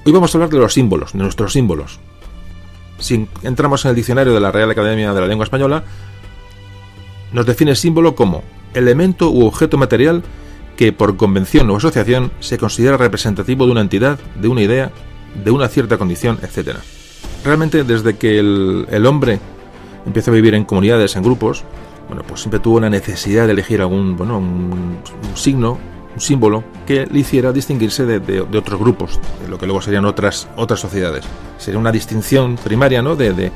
Hoy vamos a hablar de los símbolos, de nuestros símbolos. Si entramos en el diccionario de la Real Academia de la Lengua Española, nos define símbolo como elemento u objeto material que por convención o asociación se considera representativo de una entidad, de una idea, de una cierta condición, etc. Realmente desde que el hombre empieza a vivir en comunidades, en grupos, pues siempre tuvo una necesidad de elegir un signo, un símbolo que le hiciera distinguirse de otros grupos, de lo que luego serían otras sociedades. Sería una distinción primaria, ¿no? que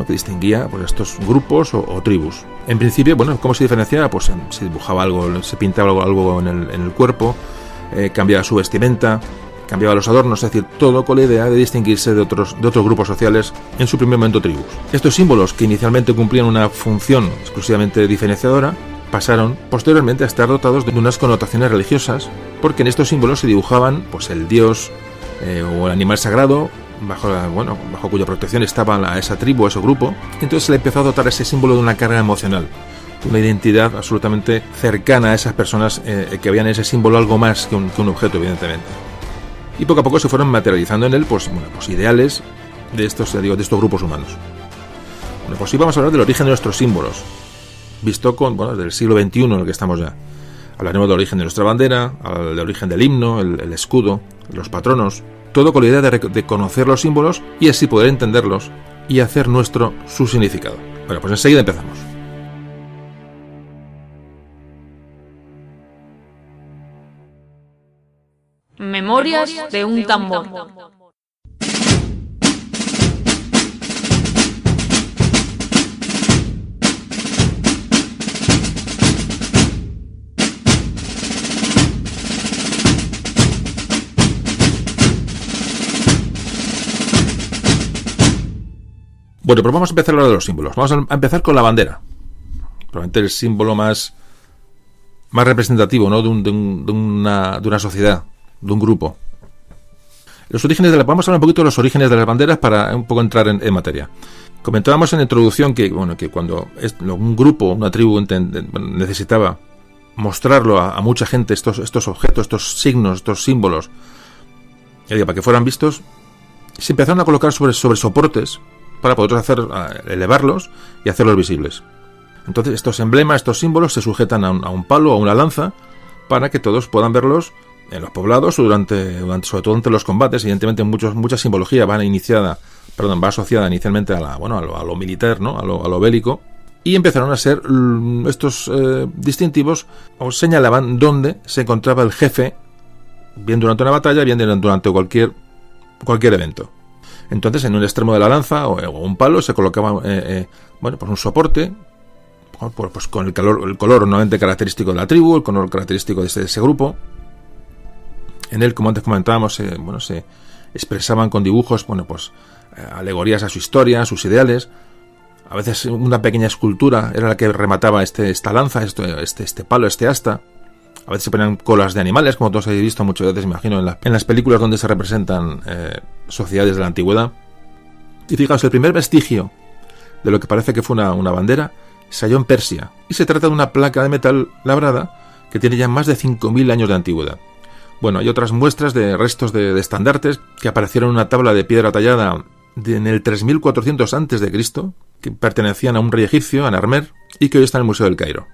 distinguía estos grupos o tribus. En principio, ¿cómo se diferenciaba? Pues se dibujaba algo, se pintaba algo en el cuerpo, cambiaba su vestimenta, cambiaba los adornos, es decir, todo con la idea de distinguirse de otros grupos sociales, en su primer momento tribus. Estos símbolos, que inicialmente cumplían una función exclusivamente diferenciadora, pasaron posteriormente a estar dotados de unas connotaciones religiosas, porque en estos símbolos se dibujaban el dios o el animal sagrado, bajo cuya protección estaba esa tribu o ese grupo. Entonces se le empezó a dotar a ese símbolo de una carga emocional, de una identidad absolutamente cercana a esas personas que veían ese símbolo algo más que un objeto, evidentemente. Y poco a poco se fueron materializando en él ideales de estos grupos humanos. Pues hoy vamos a hablar del origen de nuestros símbolos, visto desde el siglo XXI en el que estamos ya. Hablaremos del origen de nuestra bandera, del origen del himno, el escudo, los patronos, todo con la idea de conocer los símbolos y así poder entenderlos y hacer nuestro su significado. Pues enseguida empezamos. Memorias de un tambor. Pues vamos a empezar a hablar de los símbolos. Vamos a empezar con la bandera. Probablemente el símbolo más representativo, ¿no? de una sociedad, de un grupo. Vamos a hablar un poquito de los orígenes de las banderas para un poco entrar en materia. Comentábamos en la introducción que cuando un grupo, una tribu necesitaba mostrarlo a mucha gente, estos objetos, estos signos, estos símbolos, para que fueran vistos, se empezaron a colocar sobre soportes para poder elevarlos y hacerlos visibles. Entonces estos emblemas, estos símbolos se sujetan a un palo o a una lanza para que todos puedan verlos en los poblados o sobre todo entre los combates. Evidentemente mucha simbología va asociada inicialmente a lo militar, ¿no? a lo bélico, y empezaron a ser estos distintivos, o señalaban dónde se encontraba el jefe, bien durante una batalla, bien durante cualquier evento. Entonces en un extremo de la lanza o un palo se colocaba un soporte con el color normalmente característico de la tribu, el color característico de ese grupo. En él, como antes comentábamos, se expresaban con dibujos alegorías a su historia, a sus ideales. A veces una pequeña escultura era la que remataba esta lanza, este palo, este asta. A veces se ponían colas de animales, como todos habéis visto muchas veces, me imagino, en las películas donde se representan sociedades de la antigüedad. Y fijaos, el primer vestigio de lo que parece que fue una bandera se halló en Persia, y se trata de una placa de metal labrada que tiene ya más de 5.000 años de antigüedad. Hay otras muestras de restos de estandartes que aparecieron en una tabla de piedra tallada en el 3400 a.C., que pertenecían a un rey egipcio, a Narmer, y que hoy está en el Museo del Cairo.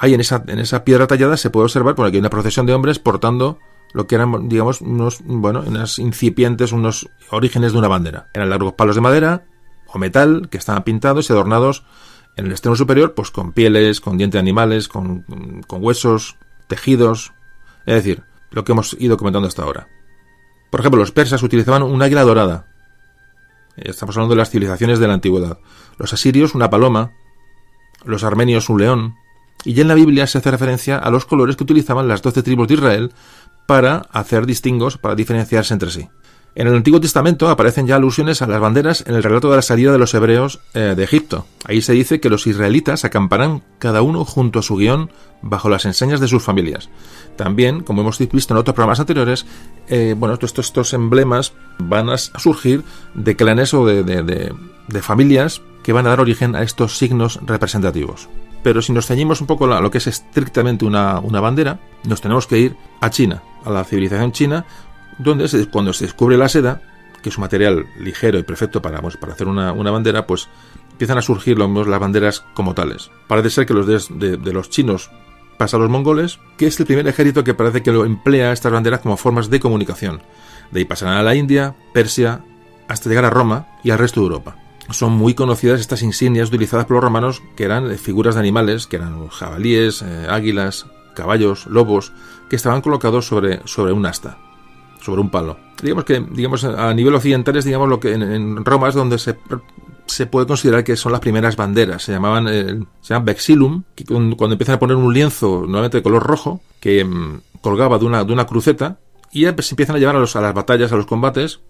Ahí en esa piedra tallada se puede observar que hay una procesión de hombres portando lo que eran, unos incipientes, unos orígenes de una bandera. Eran largos palos de madera o metal que estaban pintados y adornados en el extremo superior con pieles, con dientes de animales, con huesos, tejidos, es decir, lo que hemos ido comentando hasta ahora. Por ejemplo, los persas utilizaban un águila dorada. Estamos hablando de las civilizaciones de la antigüedad. Los asirios una paloma, los armenios un león. Y ya en la Biblia se hace referencia a los colores que utilizaban las 12 tribus de Israel para hacer distingos, para diferenciarse entre sí. En el Antiguo Testamento aparecen ya alusiones a las banderas en el relato de la salida de los hebreos de Egipto. Ahí se dice que los israelitas acamparán cada uno junto a su guión bajo las enseñas de sus familias. También, como hemos visto en otros programas anteriores, estos emblemas van a surgir de clanes o de familias que van a dar origen a estos signos representativos. Pero si nos ceñimos un poco a lo que es estrictamente una bandera, nos tenemos que ir a China, a la civilización china, donde cuando se descubre la seda, que es un material ligero y perfecto para hacer una bandera, pues empiezan a surgir las banderas como tales. Parece ser que los de los chinos pasa a los mongoles, que es el primer ejército que parece que lo emplea estas banderas como formas de comunicación. De ahí pasarán a la India, Persia, hasta llegar a Roma y al resto de Europa. Son muy conocidas estas insignias utilizadas por los romanos, que eran figuras de animales, que eran jabalíes, águilas, caballos, lobos, que estaban colocados sobre un asta, sobre un palo. Digamos a nivel occidental es lo que en Roma es donde se puede considerar que son las primeras banderas. Se llaman vexillum, que cuando empiezan a poner un lienzo, normalmente de color rojo, que colgaba de una cruceta, y ya se empiezan a llevar a las batallas, a los combates,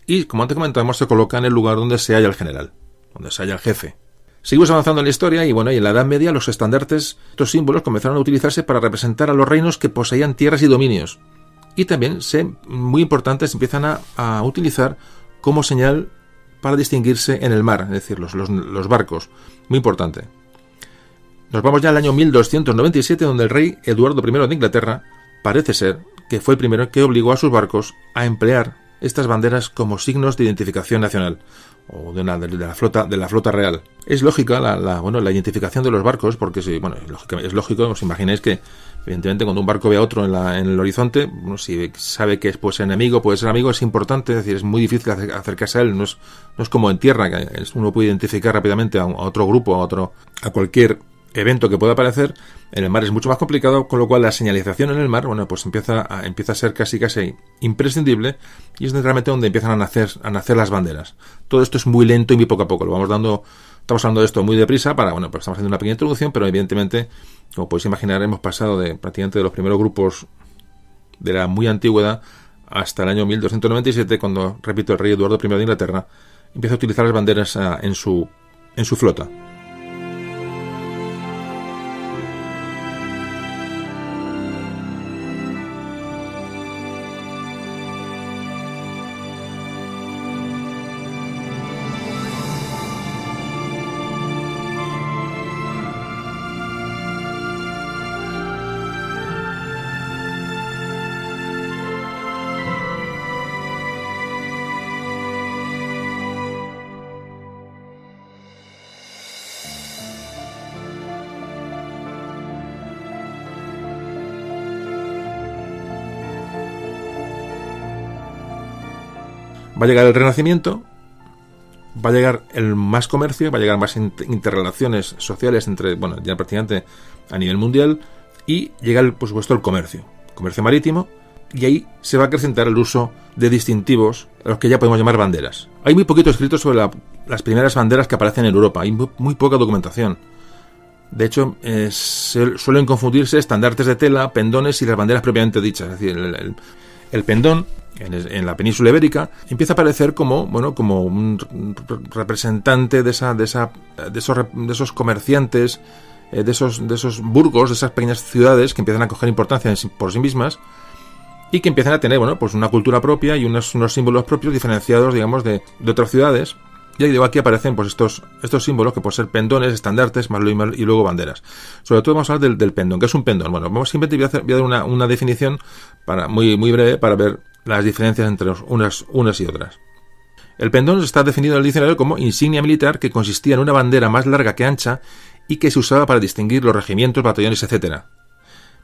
y como antes comentamos, se coloca en el lugar donde se halla el general, donde se halla el jefe. Seguimos avanzando en la historia y en la Edad Media los estandartes, estos símbolos comenzaron a utilizarse para representar a los reinos que poseían tierras y dominios. Y también, muy importantes, se empiezan a utilizar como señal para distinguirse en el mar, es decir, los barcos. Muy importante. Nos vamos ya al año 1297, donde el rey Eduardo I de Inglaterra parece ser que fue el primero que obligó a sus barcos a emplear estas banderas como signos de identificación nacional o de la flota real. Es lógica la identificación de los barcos, porque es lógico, os imagináis que evidentemente cuando un barco ve a otro en el horizonte, si sabe que puede ser enemigo, puede ser amigo, es importante, es decir, es muy difícil acercarse a él, no es como en tierra, que uno puede identificar rápidamente a otro grupo, a cualquier evento que pueda aparecer. En el mar es mucho más complicado, con lo cual la señalización en el mar, pues empieza a ser casi imprescindible, y es realmente donde empiezan a nacer las banderas. Todo esto es muy lento y muy poco a poco, estamos hablando de esto muy deprisa pues estamos haciendo una pequeña introducción, pero evidentemente, como podéis imaginar, hemos pasado prácticamente de los primeros grupos de la muy antigüedad hasta el año 1297, cuando, repito, el rey Eduardo I de Inglaterra empieza a utilizar las banderas en su flota. Va a llegar el Renacimiento, va a llegar el más comercio, va a llegar más interrelaciones sociales ya prácticamente a nivel mundial, y llega, por supuesto, el comercio marítimo, y ahí se va a acrecentar el uso de distintivos, a los que ya podemos llamar banderas. Hay muy poquito escrito sobre las primeras banderas que aparecen en Europa, hay muy poca documentación. De hecho, suelen confundirse estandartes de tela, pendones y las banderas propiamente dichas. Es decir, el pendón en la península ibérica empieza a aparecer como un representante de esos comerciantes, de esos burgos, de esas pequeñas ciudades que empiezan a coger importancia por sí mismas y que empiezan a tener una cultura propia y unos símbolos propios diferenciados, de otras ciudades. Y aquí aparecen estos símbolos que pueden ser pendones, estandartes y luego banderas. Sobre todo vamos a hablar del pendón. ¿Qué es un pendón? Voy a dar una definición muy breve para ver las diferencias entre unas y otras. El pendón está definido en el diccionario como insignia militar que consistía en una bandera más larga que ancha y que se usaba para distinguir los regimientos, batallones, etc.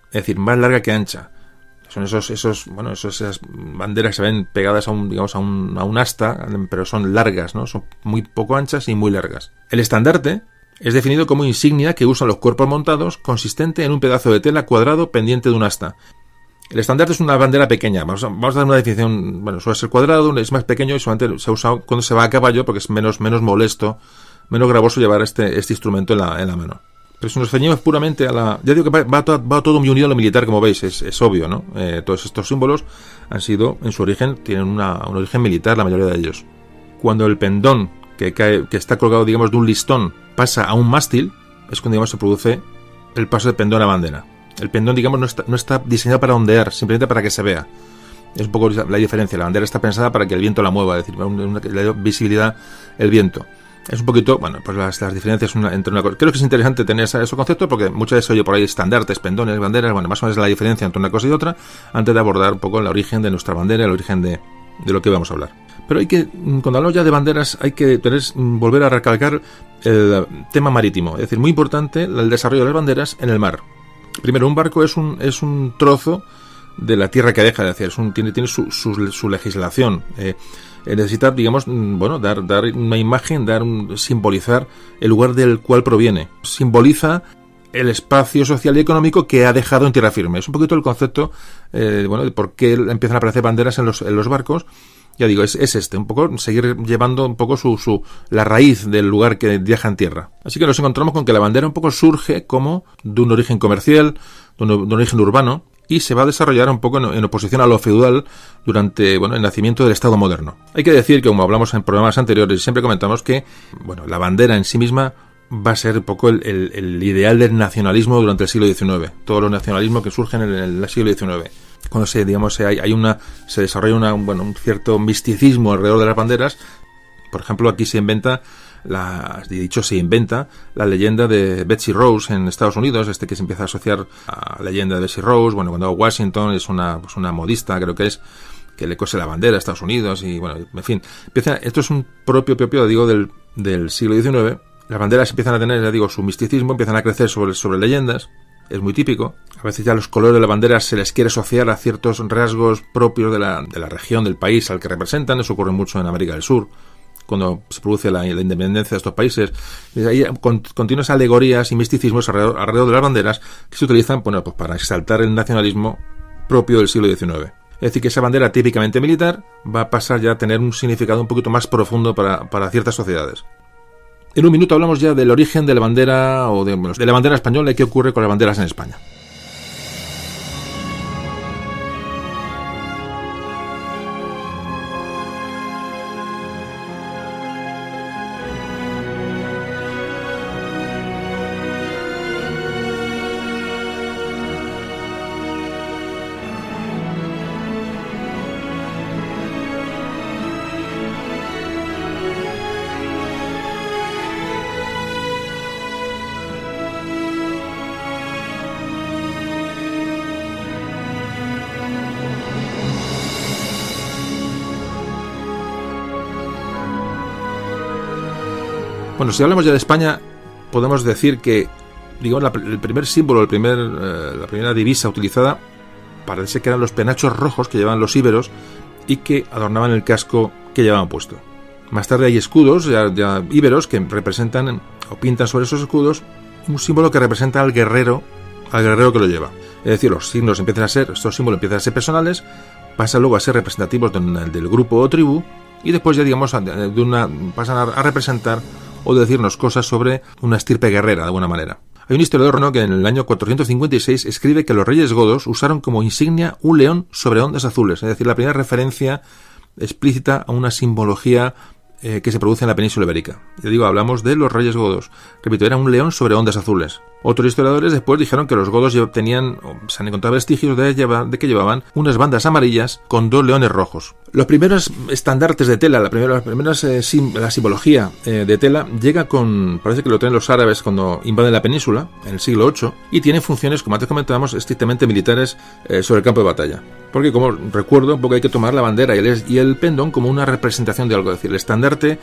Es decir, más larga que ancha. Son esas banderas que se ven pegadas a un asta, pero son largas, ¿no? Son muy poco anchas y muy largas. El estandarte es definido como insignia que usan los cuerpos montados, consistente en un pedazo de tela cuadrado pendiente de un asta. El estandarte es una bandera pequeña. Vamos a dar una definición. Suele ser cuadrado, es más pequeño y solamente se usa cuando se va a caballo, porque es menos molesto, menos gravoso llevar este instrumento en la mano. Pero si nos ceñimos puramente ya digo que va todo muy unido a lo militar, como veis, es obvio, ¿no? Todos estos símbolos han sido, en su origen, tienen un origen militar, la mayoría de ellos. Cuando el pendón, que está colgado, de un listón, pasa a un mástil, es cuando, se produce el paso de pendón a bandera. El pendón, no está diseñado para ondear, simplemente para que se vea. Es un poco la diferencia. La bandera está pensada para que el viento la mueva, es decir, le da visibilidad el viento. Es un poquito, las diferencias entre una cosa. Creo que es interesante tener esos conceptos porque muchas veces oye por ahí estandartes, pendones, banderas, más o menos la diferencia entre una cosa y otra, antes de abordar un poco el origen de nuestra bandera, el origen de lo que vamos a hablar. Pero cuando hablamos ya de banderas, hay que volver a recalcar el tema marítimo. Es decir, muy importante el desarrollo de las banderas en el mar. Primero, un barco es un trozo de la tierra que deja, es decir, tiene su legislación. Necesita, digamos, dar una imagen, simbolizar el lugar del cual proviene. Simboliza el espacio social y económico que ha dejado en tierra firme. Es un poquito el concepto de por qué empiezan a aparecer banderas en los barcos. Ya digo, es un poco seguir llevando un poco la raíz del lugar que viaja en tierra. Así que nos encontramos con que la bandera un poco surge como de un origen comercial, de un origen urbano, y se va a desarrollar un poco en oposición a lo feudal durante el nacimiento del Estado moderno. Hay que decir que, como hablamos en programas anteriores, siempre comentamos que la bandera en sí misma va a ser un poco el ideal del nacionalismo durante el siglo XIX. Todos los nacionalismos que surgen en el siglo XIX. Cuando se desarrolla un cierto misticismo alrededor de las banderas. Por ejemplo, aquí se inventa la leyenda de Betsy Rose en Estados Unidos, que se empieza a asociar a la leyenda de Betsy Rose. Cuando Washington es una modista, creo que le cose la bandera a Estados Unidos, y en fin, esto es un propio del siglo XIX. Las banderas empiezan a tener, su misticismo, empiezan a crecer sobre leyendas. Es muy típico. A veces ya los colores de la bandera se les quiere asociar a ciertos rasgos propios de la región, del país al que representan. Eso ocurre mucho en América del Sur, cuando se produce la independencia de estos países. Hay continuas alegorías y misticismos alrededor de las banderas que se utilizan para exaltar el nacionalismo propio del siglo XIX. Es decir, que esa bandera típicamente militar va a pasar ya a tener un significado un poquito más profundo para ciertas sociedades. En un minuto hablamos ya del origen de la bandera de la bandera española y qué ocurre con las banderas en España. Bueno, si hablamos ya de España, podemos decir que, digamos, el primer símbolo, la primera divisa utilizada, parece que eran los penachos rojos que llevaban los íberos y que adornaban el casco que llevaban puesto. Más tarde hay escudos ya íberos que representan o pintan sobre esos escudos un símbolo que representa al guerrero que lo lleva. Es decir, estos símbolos empiezan a ser personales, pasan luego a ser representativos del grupo o tribu, y después ya, digamos, pasan a representar o decirnos cosas sobre una estirpe guerrera, de alguna manera. Hay un historiador que en el año 456 escribe que los reyes godos usaron como insignia un león sobre ondas azules, es decir, la primera referencia explícita a una simbología que se produce en la península ibérica. Hablamos de los reyes godos. Repito, era un león sobre ondas azules. Otros historiadores después dijeron que los godos se han encontrado vestigios de que llevaban unas bandas amarillas con 2 leones rojos. Los primeros estandartes de tela, la simbología de tela, parece que lo traen los árabes cuando invaden la península, en el siglo VIII, y tienen funciones, como antes comentábamos, estrictamente militares sobre el campo de batalla. Porque, como recuerdo, un poco hay que tomar la bandera y el pendón como una representación de algo. Es decir, el estandarte el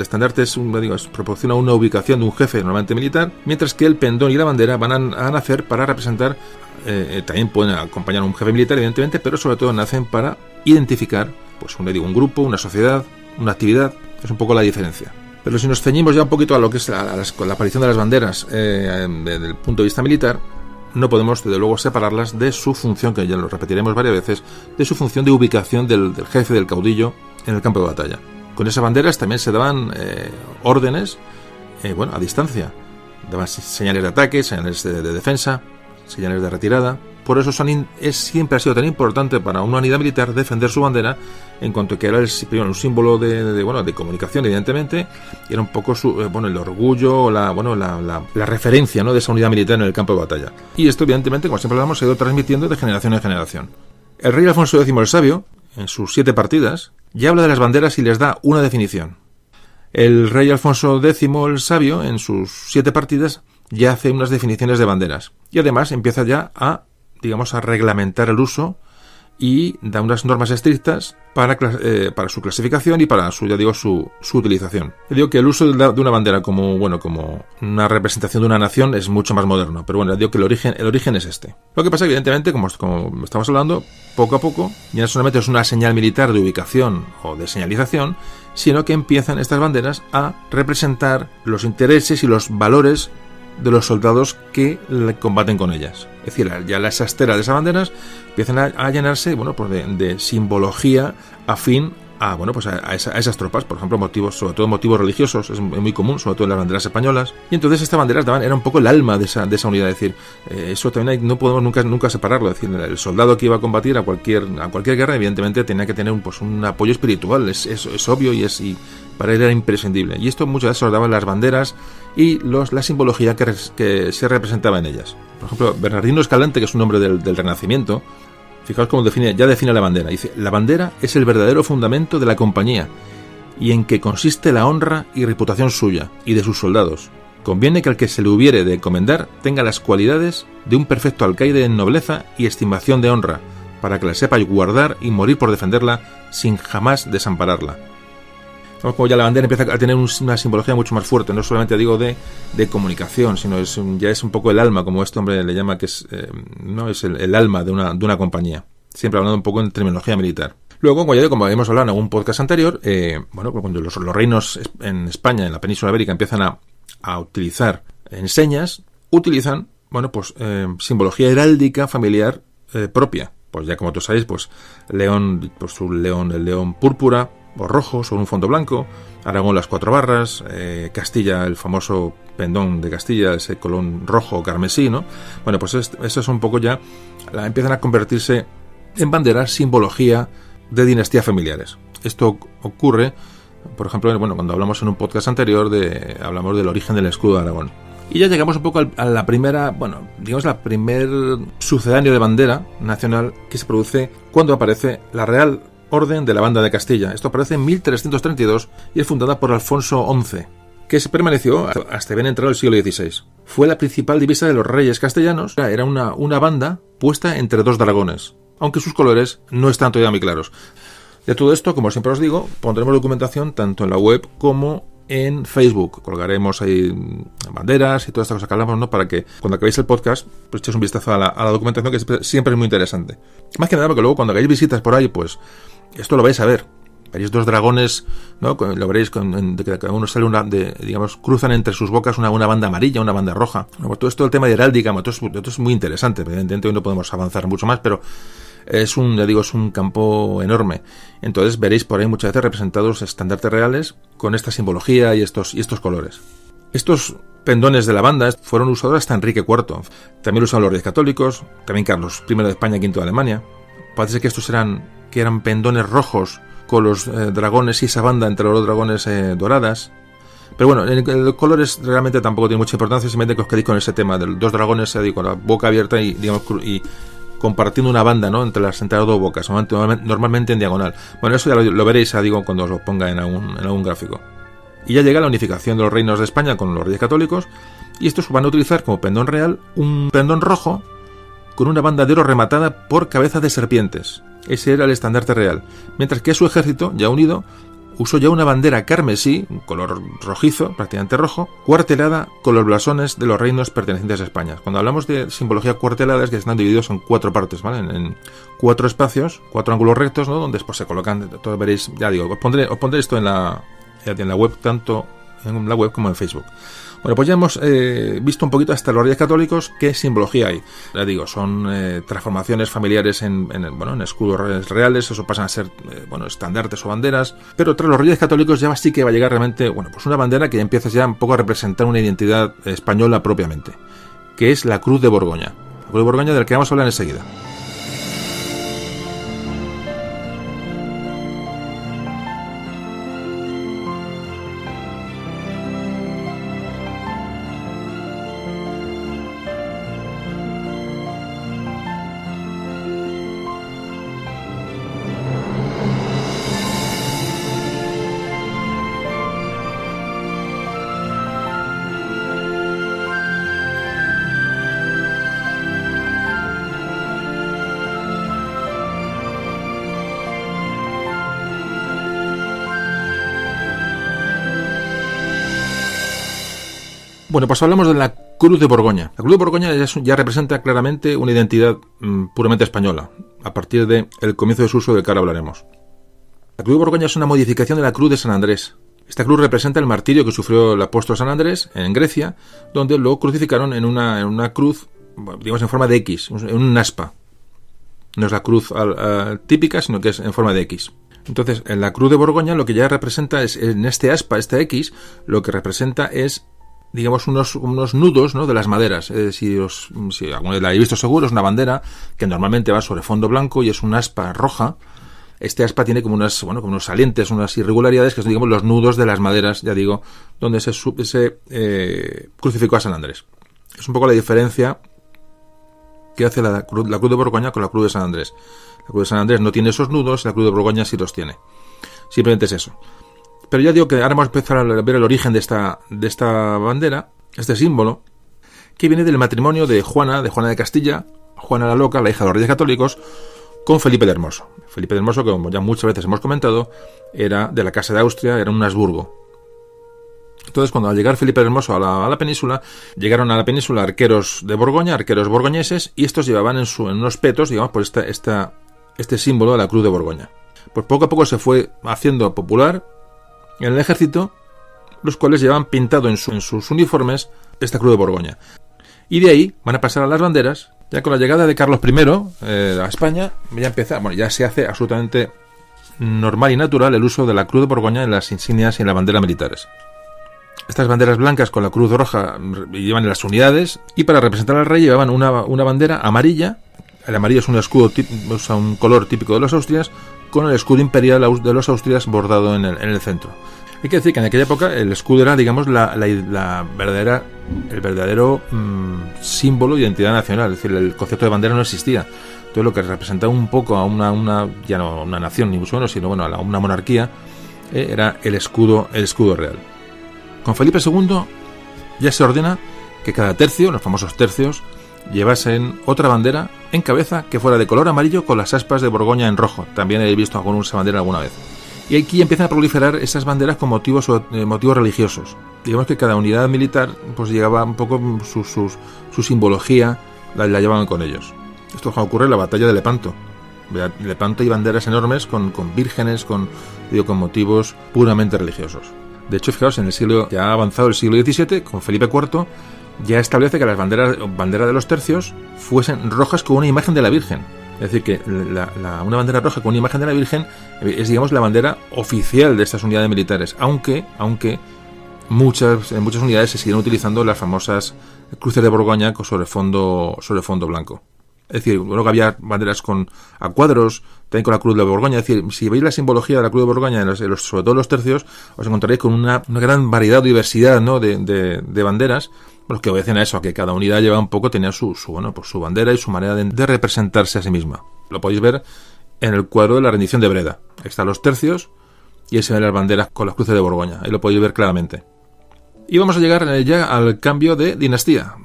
estandarte proporciona una ubicación de un jefe normalmente militar, mientras que el pendón y la bandera van a nacer para representar, también pueden acompañar a un jefe militar, evidentemente, pero sobre todo nacen para identificar un grupo, una sociedad, una actividad. Es un poco la diferencia. Pero si nos ceñimos ya un poquito a lo que es la aparición de las banderas desde el punto de vista militar, no podemos, desde luego, separarlas de su función, que ya lo repetiremos varias veces, de su función de ubicación del jefe, del caudillo, en el campo de batalla. Con esas banderas también se daban órdenes, a distancia. Daban señales de ataque, señales de defensa, señales de retirada. Por eso siempre ha sido tan importante para una unidad militar defender su bandera, en cuanto que era un símbolo de comunicación, evidentemente, y era un poco el orgullo, la referencia, ¿no?, de esa unidad militar en el campo de batalla. Y esto, evidentemente, como siempre hablamos, se ha ido transmitiendo de generación en generación. El rey Alfonso X el Sabio, en sus 7 partidas, ya habla de las banderas y les da una definición. El rey Alfonso X el Sabio, en sus 7 partidas, ya hace unas definiciones de banderas. Y además empieza ya a reglamentar el uso y da unas normas estrictas para su clasificación y para su utilización. Yo digo que el uso de una bandera como una representación de una nación es mucho más moderno, pero bueno, digo que el origen es este. Lo que pasa evidentemente, como estamos hablando, poco a poco ya no solamente es una señal militar de ubicación o de señalización, sino que empiezan estas banderas a representar los intereses y los valores de los soldados que combaten con ellas. Es decir, ya las asteras de esas banderas empiezan a llenarse de simbología afín a esas tropas. Por ejemplo, sobre todo motivos religiosos, es muy común, sobre todo en las banderas españolas. Y entonces estas banderas era un poco el alma de esa unidad. Es decir, eso también no podemos nunca separarlo. Es decir, el soldado que iba a combatir a cualquier guerra, evidentemente tenía que tener un apoyo espiritual. Es obvio y para él era imprescindible. Y esto muchas veces se lo daban las banderas y la simbología que se representaba en ellas. Por ejemplo, Bernardino Escalante, que es un hombre del Renacimiento, fijaos cómo define la bandera. Dice: la bandera es el verdadero fundamento de la compañía, y en que consiste la honra y reputación suya y de sus soldados. Conviene que al que se le hubiere de encomendar tenga las cualidades de un perfecto alcaide en nobleza y estimación de honra, para que la sepa guardar y morir por defenderla sin jamás desampararla. Como ya la bandera empieza a tener una simbología mucho más fuerte, no solamente de comunicación, sino ya es un poco el alma, como este hombre le llama, que es el alma de una compañía, siempre hablando un poco en terminología militar. Luego, como habíamos hablado en algún podcast anterior, cuando los reinos en España, en la península ibérica, empiezan a utilizar enseñas, utilizan simbología heráldica familiar propia. Pues ya como tú sabéis, León, el león púrpura o rojo sobre un fondo blanco, Aragón las 4 barras, Castilla el famoso pendón de Castilla, ese colón rojo carmesí, ¿no? Bueno, pues eso es un poco ya, empiezan a convertirse en banderas, simbología de dinastías familiares. Esto ocurre, por ejemplo, cuando hablamos en un podcast anterior hablamos del origen del escudo de Aragón. Y ya llegamos un poco a la primera, la primer sucedáneo de bandera nacional que se produce cuando aparece la Real Orden de la Banda de Castilla. Esto aparece en 1332 y es fundada por Alfonso XI, que se permaneció hasta bien entrado el siglo XVI. Fue la principal divisa de los reyes castellanos. Era una banda puesta entre 2 dragones, aunque sus colores no están todavía muy claros. De todo esto, como siempre os digo, pondremos documentación tanto en la web como en Facebook. Colgaremos ahí banderas y todas estas cosas que hablamos, ¿no? Para que cuando acabéis el podcast, pues echéis un vistazo a la documentación, que siempre es muy interesante. Más que nada porque luego cuando hagáis visitas por ahí, pues esto lo vais a ver. Veréis 2 dragones, ¿no? Lo veréis de que cada uno sale cruzan entre sus bocas una banda amarilla, una banda roja. Bueno, todo esto, el tema de heráldica, esto es muy interesante. Evidentemente hoy no podemos avanzar mucho más, pero es un campo enorme. Entonces veréis por ahí muchas veces representados estandartes reales con esta simbología y estos colores. Estos pendones de la banda fueron usados hasta Enrique IV. También lo usaron los reyes católicos, también Carlos I de España, V de Alemania. Parece que estos eran pendones rojos con los dragones y esa banda entre los 2 dragones doradas. Pero bueno, el colores realmente tampoco tiene mucha importancia, simplemente que os quedéis con ese tema de los 2 dragones con la boca abierta y compartiendo una banda, ¿no? entre las 2 bocas, normalmente en diagonal. Bueno, eso ya lo veréis, cuando os lo ponga en algún gráfico. Y ya llega la unificación de los reinos de España con los reyes católicos, y estos van a utilizar como pendón real un pendón rojo con una banda de oro rematada por cabezas de serpientes. Ese era el estandarte real. Mientras que su ejército, ya unido, usó ya una bandera carmesí, un color rojizo, prácticamente rojo, cuartelada con los blasones de los reinos pertenecientes a España. Cuando hablamos de simbología cuartelada es que están divididos en 4 partes, ¿vale? En 4 espacios, 4 ángulos rectos, ¿no? Donde después se colocan, todos veréis, os pondré esto en la web, tanto en la web como en Facebook. Bueno, pues ya hemos visto un poquito hasta los reyes católicos qué simbología hay. Ya digo, son transformaciones familiares en escudos reales, eso pasan a ser estandartes o banderas, pero tras los reyes católicos ya sí que va a llegar realmente, una bandera que ya empieza ya un poco a representar una identidad española propiamente, que es la Cruz de Borgoña. La Cruz de Borgoña, del que vamos a hablar enseguida. Bueno, pues hablamos de la Cruz de Borgoña. La Cruz de Borgoña ya representa claramente una identidad puramente española, a partir del comienzo de su uso, del que ahora hablaremos. La Cruz de Borgoña es una modificación de la Cruz de San Andrés. Esta cruz representa el martirio que sufrió el apóstol San Andrés en Grecia, donde lo crucificaron en una cruz, digamos, en forma de X, en un aspa. No es la cruz típica, sino que es en forma de X. Entonces, en la Cruz de Borgoña lo que ya representa es, en este aspa, esta X, lo que representa es, digamos, unos nudos, ¿no?, de las maderas. Si alguno de la habéis visto seguro, es una bandera que normalmente va sobre fondo blanco y es una aspa roja. Este aspa tiene como unos salientes, unas irregularidades que son, digamos, los nudos de las maderas, ya digo, donde se crucificó a San Andrés. Es un poco la diferencia que hace la Cruz de Borgoña con la Cruz de San Andrés. La Cruz de San Andrés no tiene esos nudos, la Cruz de Borgoña sí los tiene. Simplemente es eso. Pero ya digo que ahora vamos a empezar a ver el origen de esta bandera, este símbolo, que viene del matrimonio de Juana de Castilla, Juana la Loca, la hija de los Reyes Católicos, con Felipe el Hermoso. Felipe el Hermoso, que como ya muchas veces hemos comentado, era de la Casa de Austria, era un Habsburgo. Entonces, cuando al llegar Felipe el Hermoso a la península, llegaron a la península arqueros de Borgoña, arqueros borgoñeses, y estos llevaban en unos petos, digamos, por este símbolo de la Cruz de Borgoña. Pues poco a poco se fue haciendo popular en el ejército, los cuales llevaban pintado en sus uniformes esta Cruz de Borgoña. Y de ahí van a pasar a las banderas. Ya con la llegada de Carlos I a España, ya se hace absolutamente normal y natural el uso de la Cruz de Borgoña en las insignias y en las banderas militares. Estas banderas blancas con la cruz roja llevan en las unidades, y para representar al rey llevaban una bandera amarilla. El amarillo es un color típico de los Austrias, con el escudo imperial de los Austrias bordado en el centro. Hay que decir que en aquella época el escudo era, digamos, el verdadero símbolo de identidad nacional. Es decir, el concepto de bandera no existía. Entonces, lo que representaba un poco a ya no una nación, ni mucho menos, sino bueno, a una monarquía, era el escudo real. Con Felipe II ya se ordena que cada tercio, los famosos tercios, llevasen otra bandera en cabeza que fuera de color amarillo con las aspas de Borgoña en rojo. También he visto esa bandera alguna vez. Y aquí empiezan a proliferar esas banderas con motivos religiosos. Digamos que cada unidad militar pues llegaba un poco su simbología, la llevaban con ellos. Esto ocurre en la batalla de Lepanto. En Lepanto hay banderas enormes con vírgenes, con motivos puramente religiosos. De hecho, fijaos, en el siglo ya avanzado, el siglo XVII, con Felipe IV, ya establece que las banderas de los tercios fuesen rojas con una imagen de la Virgen. Es decir, que una bandera roja con una imagen de la Virgen es, digamos, la bandera oficial de estas unidades militares, aunque en muchas unidades se siguen utilizando las famosas cruces de Borgoña sobre fondo blanco. Es decir, luego había banderas a cuadros, también con la Cruz de Borgoña. Es decir, si veis la simbología de la Cruz de Borgoña, sobre todo en los tercios, os encontraréis con una gran variedad o diversidad, ¿no?, de banderas, los que obedecen a eso, a que cada unidad lleva un poco, tenía su bandera y su manera de representarse a sí misma. Lo podéis ver en el cuadro de la rendición de Breda. Ahí están los tercios y ahí se ven las banderas con las cruces de Borgoña. Ahí lo podéis ver claramente. Y vamos a llegar ya al cambio de dinastía.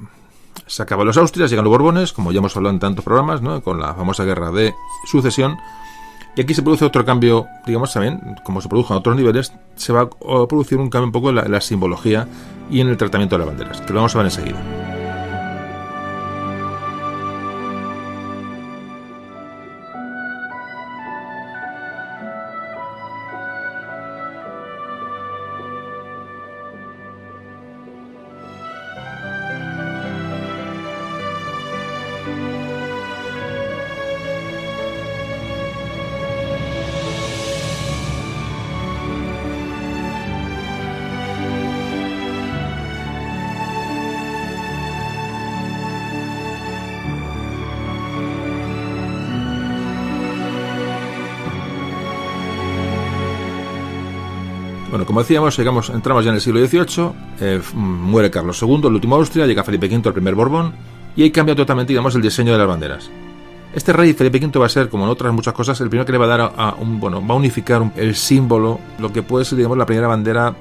Se acaban los Austrias, llegan los Borbones, como ya hemos hablado en tantos programas, ¿no?, con la famosa guerra de sucesión. Y aquí se produce otro cambio, digamos, también, como se produjo a otros niveles, se va a producir un cambio un poco en la simbología y en el tratamiento de las banderas, que lo vamos a ver enseguida. Bueno, como decíamos, entramos ya en el siglo XVIII, muere Carlos II, el último Austria, llega Felipe V, el primer Borbón, y ahí cambia totalmente, digamos, el diseño de las banderas. Este rey, Felipe V, va a ser, como en otras muchas cosas, el primero que le va a dar va a unificar el símbolo, lo que puede ser, digamos, la primera bandera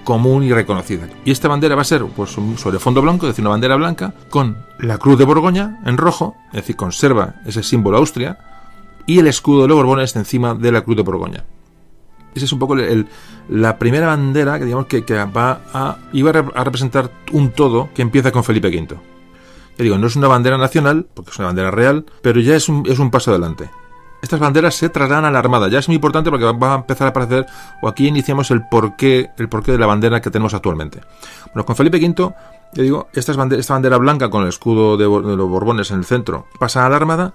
común y reconocida. Y esta bandera va a ser, pues, sobre fondo blanco, es decir, una bandera blanca, con la Cruz de Borgoña en rojo, es decir, conserva ese símbolo Austria, y el escudo de los Borbones encima de la Cruz de Borgoña. Esa es un poco la primera bandera que digamos que iba a representar un todo que empieza con Felipe V. Ya digo, no es una bandera nacional, porque es una bandera real, pero ya es un paso adelante. Estas banderas se trasladan a la Armada. Ya es muy importante porque va a empezar a aparecer, o aquí iniciamos el porqué de la bandera que tenemos actualmente. Bueno, con Felipe V, ya digo, esta bandera blanca con el escudo de los Borbones en el centro pasa a la Armada.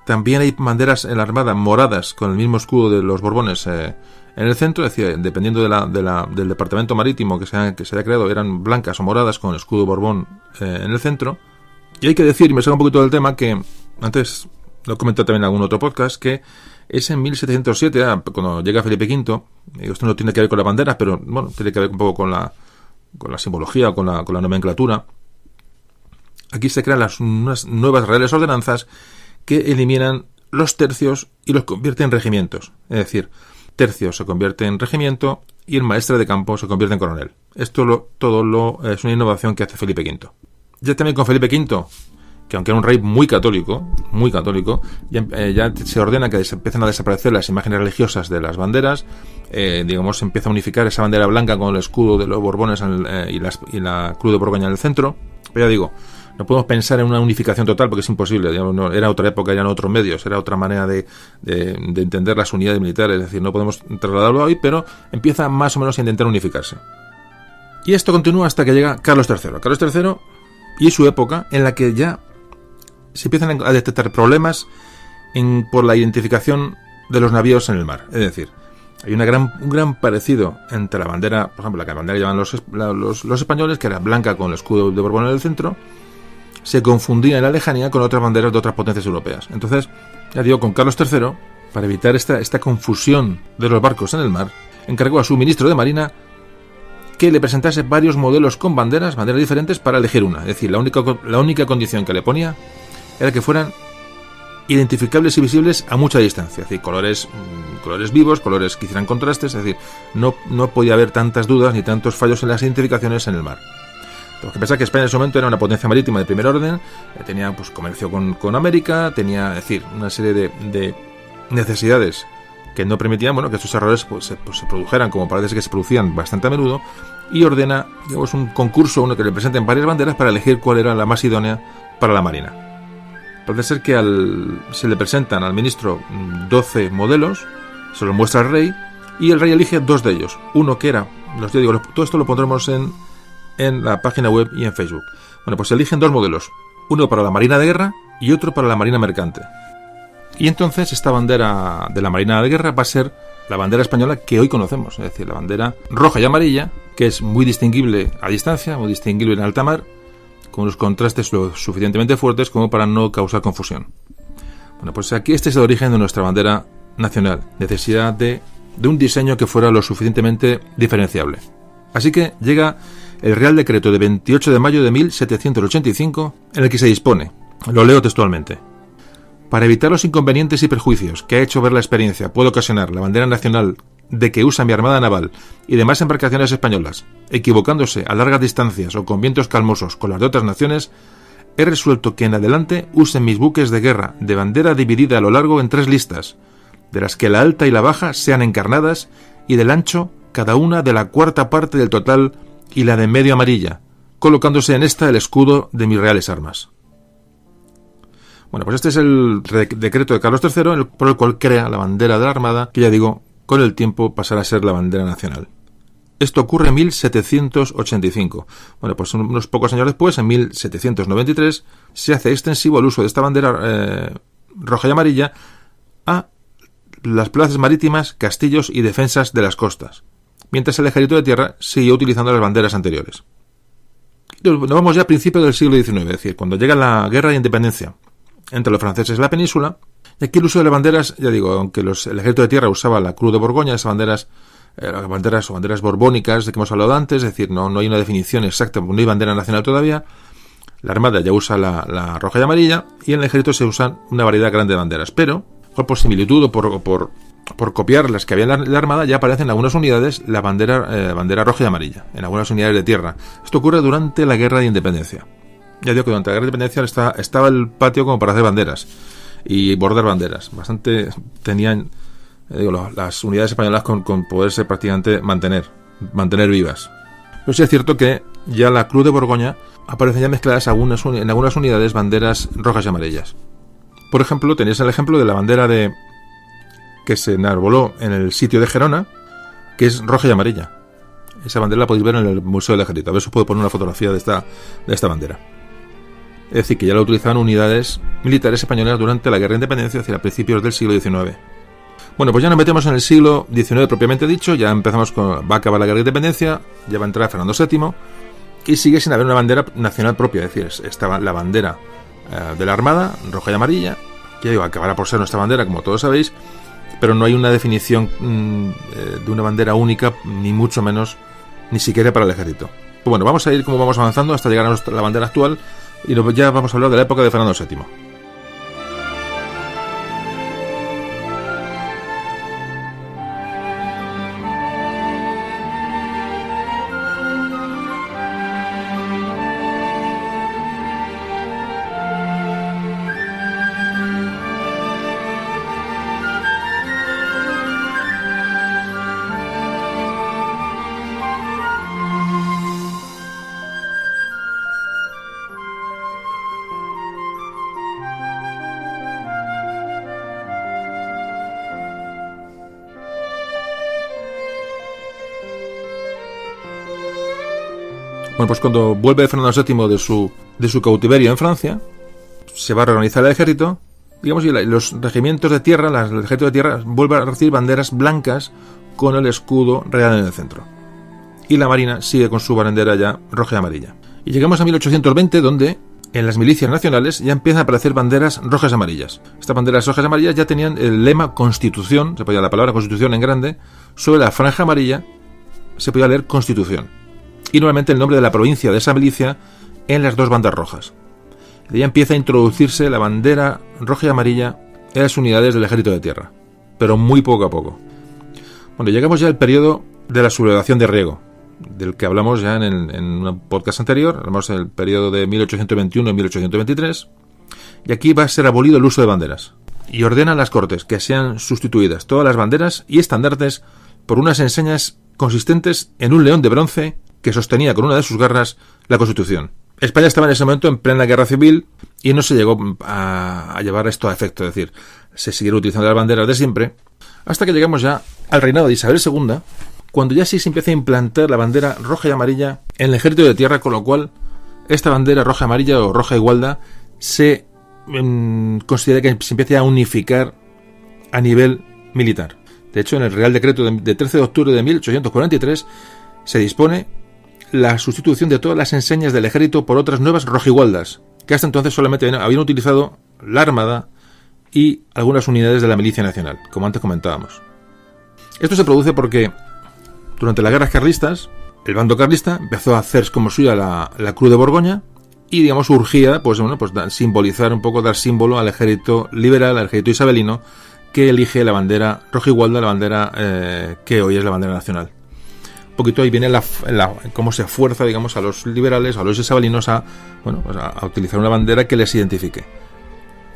También hay banderas en la Armada moradas con el mismo escudo de los Borbones en el centro, es decir, dependiendo del departamento marítimo que se haya creado, eran blancas o moradas con el escudo Borbón en el centro. Y hay que decir, y me salgo un poquito del tema, que antes lo he comentado también en algún otro podcast, que es en 1707, cuando llega Felipe V, esto no tiene que ver con la bandera, pero bueno, tiene que ver un poco con la simbología o con la nomenclatura. Aquí se crean unas nuevas reales ordenanzas que eliminan los tercios y los convierten en regimientos. Es decir, tercio se convierte en regimiento y el maestre de campo se convierte en coronel. Esto es una innovación que hace Felipe V. Ya también con Felipe V, que aunque era un rey muy católico, ya se ordena que empiezan a desaparecer las imágenes religiosas de las banderas. Se empieza a unificar esa bandera blanca con el escudo de los Borbones y la Cruz de Borgoña en el centro. Pero ya digo, no podemos pensar en una unificación total porque es imposible. Era otra época, eran otros medios, era otra manera de entender las unidades militares. Es decir, no podemos trasladarlo hoy, pero empieza más o menos a intentar unificarse. Y esto continúa hasta que llega Carlos III. Carlos III y su época en la que ya se empiezan a detectar problemas por la identificación de los navíos en el mar. Es decir, hay un gran parecido entre la bandera, por ejemplo, la bandera que llevan los españoles, que era blanca con el escudo de Borbón en el centro, se confundía en la lejanía con otras banderas de otras potencias europeas. Entonces, ya digo, con Carlos III, para evitar esta confusión de los barcos en el mar, encargó a su ministro de Marina que le presentase varios modelos con banderas diferentes para elegir una. Es decir, la única condición que le ponía era que fueran identificables y visibles a mucha distancia. Es decir, colores vivos, colores que hicieran contrastes. Es decir, no podía haber tantas dudas ni tantos fallos en las identificaciones en el mar. Tenemos que pensar que España en ese momento era una potencia marítima de primer orden, tenía comercio con América, tenía, es decir, una serie de necesidades que no permitían que estos errores se produjeran, como parece que se producían bastante a menudo, y ordena un concurso, uno que le presenten varias banderas para elegir cuál era la más idónea para la Marina. Parece ser que se le presentan al ministro 12 modelos, se los muestra al rey, y el rey elige 2 de ellos. Uno que era, todo esto lo pondremos en la página web y en Facebook. Bueno, pues se eligen 2 modelos, uno para la Marina de Guerra y otro para la Marina Mercante. Y entonces esta bandera de la Marina de Guerra va a ser la bandera española que hoy conocemos, es decir, la bandera roja y amarilla, que es muy distinguible a distancia, muy distinguible en alta mar, con los contrastes lo suficientemente fuertes como para no causar confusión. Bueno, pues aquí este es el origen de nuestra bandera nacional, necesidad de un diseño que fuera lo suficientemente diferenciable. Así que llega el Real Decreto de 28 de mayo de 1785, en el que se dispone, lo leo textualmente: para evitar los inconvenientes y perjuicios que ha hecho ver la experiencia puede ocasionar la bandera nacional de que usa mi armada naval y demás embarcaciones españolas, equivocándose a largas distancias o con vientos calmosos con las de otras naciones, he resuelto que en adelante usen mis buques de guerra de bandera dividida a lo largo en 3 listas, de las que la alta y la baja sean encarnadas y del ancho cada una de la 4ª parte del total y la de medio amarilla, colocándose en esta el escudo de mis reales armas. Bueno, pues este es el decreto de Carlos III, por el cual crea la bandera de la Armada, que ya digo, con el tiempo pasará a ser la bandera nacional. Esto ocurre en 1785. Bueno, pues unos pocos años después, en 1793, se hace extensivo el uso de esta bandera roja y amarilla a las plazas marítimas, castillos y defensas de las costas, mientras el ejército de tierra siguió utilizando las banderas anteriores. Nos vamos ya a principios del siglo XIX, es decir, cuando llega la guerra de independencia entre los franceses y la península, y aquí el uso de las banderas, ya digo, aunque el ejército de tierra usaba la Cruz de Borgoña, esas banderas borbónicas de que hemos hablado antes, es decir, no hay una definición exacta, no hay bandera nacional todavía. La Armada ya usa la roja y amarilla, y en el ejército se usan una variedad grande de banderas, pero por similitud o por copiar las que había en la Armada, ya aparecen en algunas unidades la bandera roja y amarilla, en algunas unidades de tierra. Esto ocurre durante la guerra de independencia. Ya digo que durante la guerra de independencia estaba el patio como para hacer banderas y bordar banderas. Bastante tenían las unidades españolas con poderse prácticamente mantener vivas. Pero sí es cierto que ya la Cruz de Borgoña aparecen ya mezcladas en algunas unidades banderas rojas y amarillas. Por ejemplo, tenéis el ejemplo de la bandera que se enarboló en el sitio de Gerona, que es roja y amarilla. Esa bandera la podéis ver en el Museo del Ejército. A ver si os puedo poner una fotografía de esta bandera. Es decir, que ya la utilizaban unidades militares españolas durante la Guerra de Independencia hacia principios del siglo XIX. Bueno, pues ya nos metemos en el siglo XIX propiamente dicho. Ya empezamos va a acabar la Guerra de Independencia, ya va a entrar Fernando VII y sigue sin haber una bandera nacional propia. Es decir, estaba la bandera de la Armada, roja y amarilla, que acabará por ser nuestra bandera, como todos sabéis, pero no hay una definición de una bandera única, ni mucho menos, ni siquiera para el ejército. Pues bueno, vamos a ir como vamos avanzando hasta llegar a la bandera actual y ya vamos a hablar de la época de Fernando VII. Bueno, pues cuando vuelve Fernando VII de su cautiverio en Francia, se va a reorganizar el ejército, digamos, y los regimientos de tierra, el ejército de tierra, vuelve a recibir banderas blancas con el escudo real en el centro. Y la marina sigue con su bandera ya roja y amarilla. Y llegamos a 1820, donde en las milicias nacionales ya empiezan a aparecer banderas rojas y amarillas. Estas banderas rojas y amarillas ya tenían el lema Constitución, se podía la palabra Constitución en grande, sobre la franja amarilla se podía leer Constitución. Y nuevamente el nombre de la provincia de esa milicia en las dos bandas rojas. De ahí empieza a introducirse la bandera roja y amarilla en las unidades del ejército de tierra, pero muy poco a poco. Bueno, llegamos ya al periodo de la sublevación de Riego, del que hablamos ya en un podcast anterior. Hablamos del periodo de 1821 y 1823, y aquí va a ser abolido el uso de banderas, y ordenan las Cortes que sean sustituidas todas las banderas y estandartes por unas enseñas consistentes en un león de bronce que sostenía con una de sus garras la Constitución. España estaba en ese momento en plena guerra civil y no se llegó a llevar esto a efecto, es decir, se siguieron utilizando las banderas de siempre, hasta que llegamos ya al reinado de Isabel II, cuando ya sí se empieza a implantar la bandera roja y amarilla en el ejército de tierra, con lo cual esta bandera roja y amarilla o roja y gualda se considera que se empieza a unificar a nivel militar. De hecho, en el Real Decreto de 13 de octubre de 1843 se dispone la sustitución de todas las enseñas del ejército por otras nuevas rojigualdas, que hasta entonces solamente habían utilizado la Armada y algunas unidades de la Milicia Nacional, como antes comentábamos. Esto se produce porque durante las guerras carlistas, el bando carlista empezó a hacer como suya la Cruz de Borgoña y, digamos, urgía simbolizar un poco, dar símbolo al ejército liberal, al ejército isabelino, que elige la bandera rojigualda, la bandera que hoy es la bandera nacional. Un poquito ahí viene cómo se fuerza, digamos, a los liberales, a los isabelinos a utilizar una bandera que les identifique,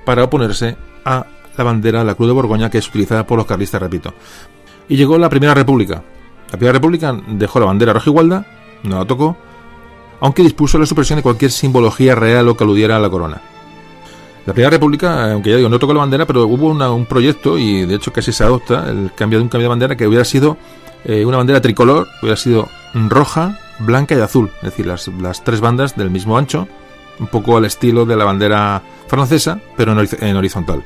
para oponerse a la bandera de la Cruz de Borgoña, que es utilizada por los carlistas, repito. Y llegó la Primera República. La Primera República dejó la bandera rojigualda, no la tocó, aunque dispuso la supresión de cualquier simbología real o que aludiera a la corona. La Primera República, aunque ya digo, no tocó la bandera, pero hubo un proyecto, y de hecho casi se adopta, el cambio de bandera, que hubiera sido una bandera tricolor, hubiera sido roja, blanca y azul, es decir, las tres bandas del mismo ancho, un poco al estilo de la bandera francesa, pero en horizontal.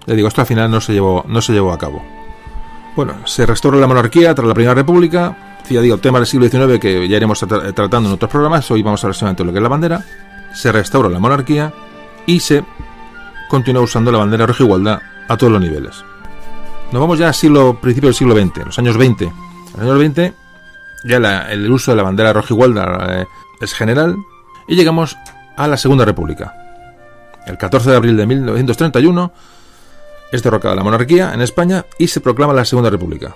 Ya digo, esto al final no se llevó a cabo. Bueno, se restauró la monarquía tras la Primera República. Ya digo, tema del siglo XIX que ya iremos tratando en otros programas. Hoy vamos a ver solamente lo que es la bandera. Se restauró la monarquía y se continúa usando la bandera rojigualda a todos los niveles. Nos vamos ya al principio del siglo XX, los años 20. En los años 20 ya el uso de la bandera rojigualda es general y llegamos a la Segunda República. El 14 de abril de 1931 es derrocada la monarquía en España y se proclama la Segunda República.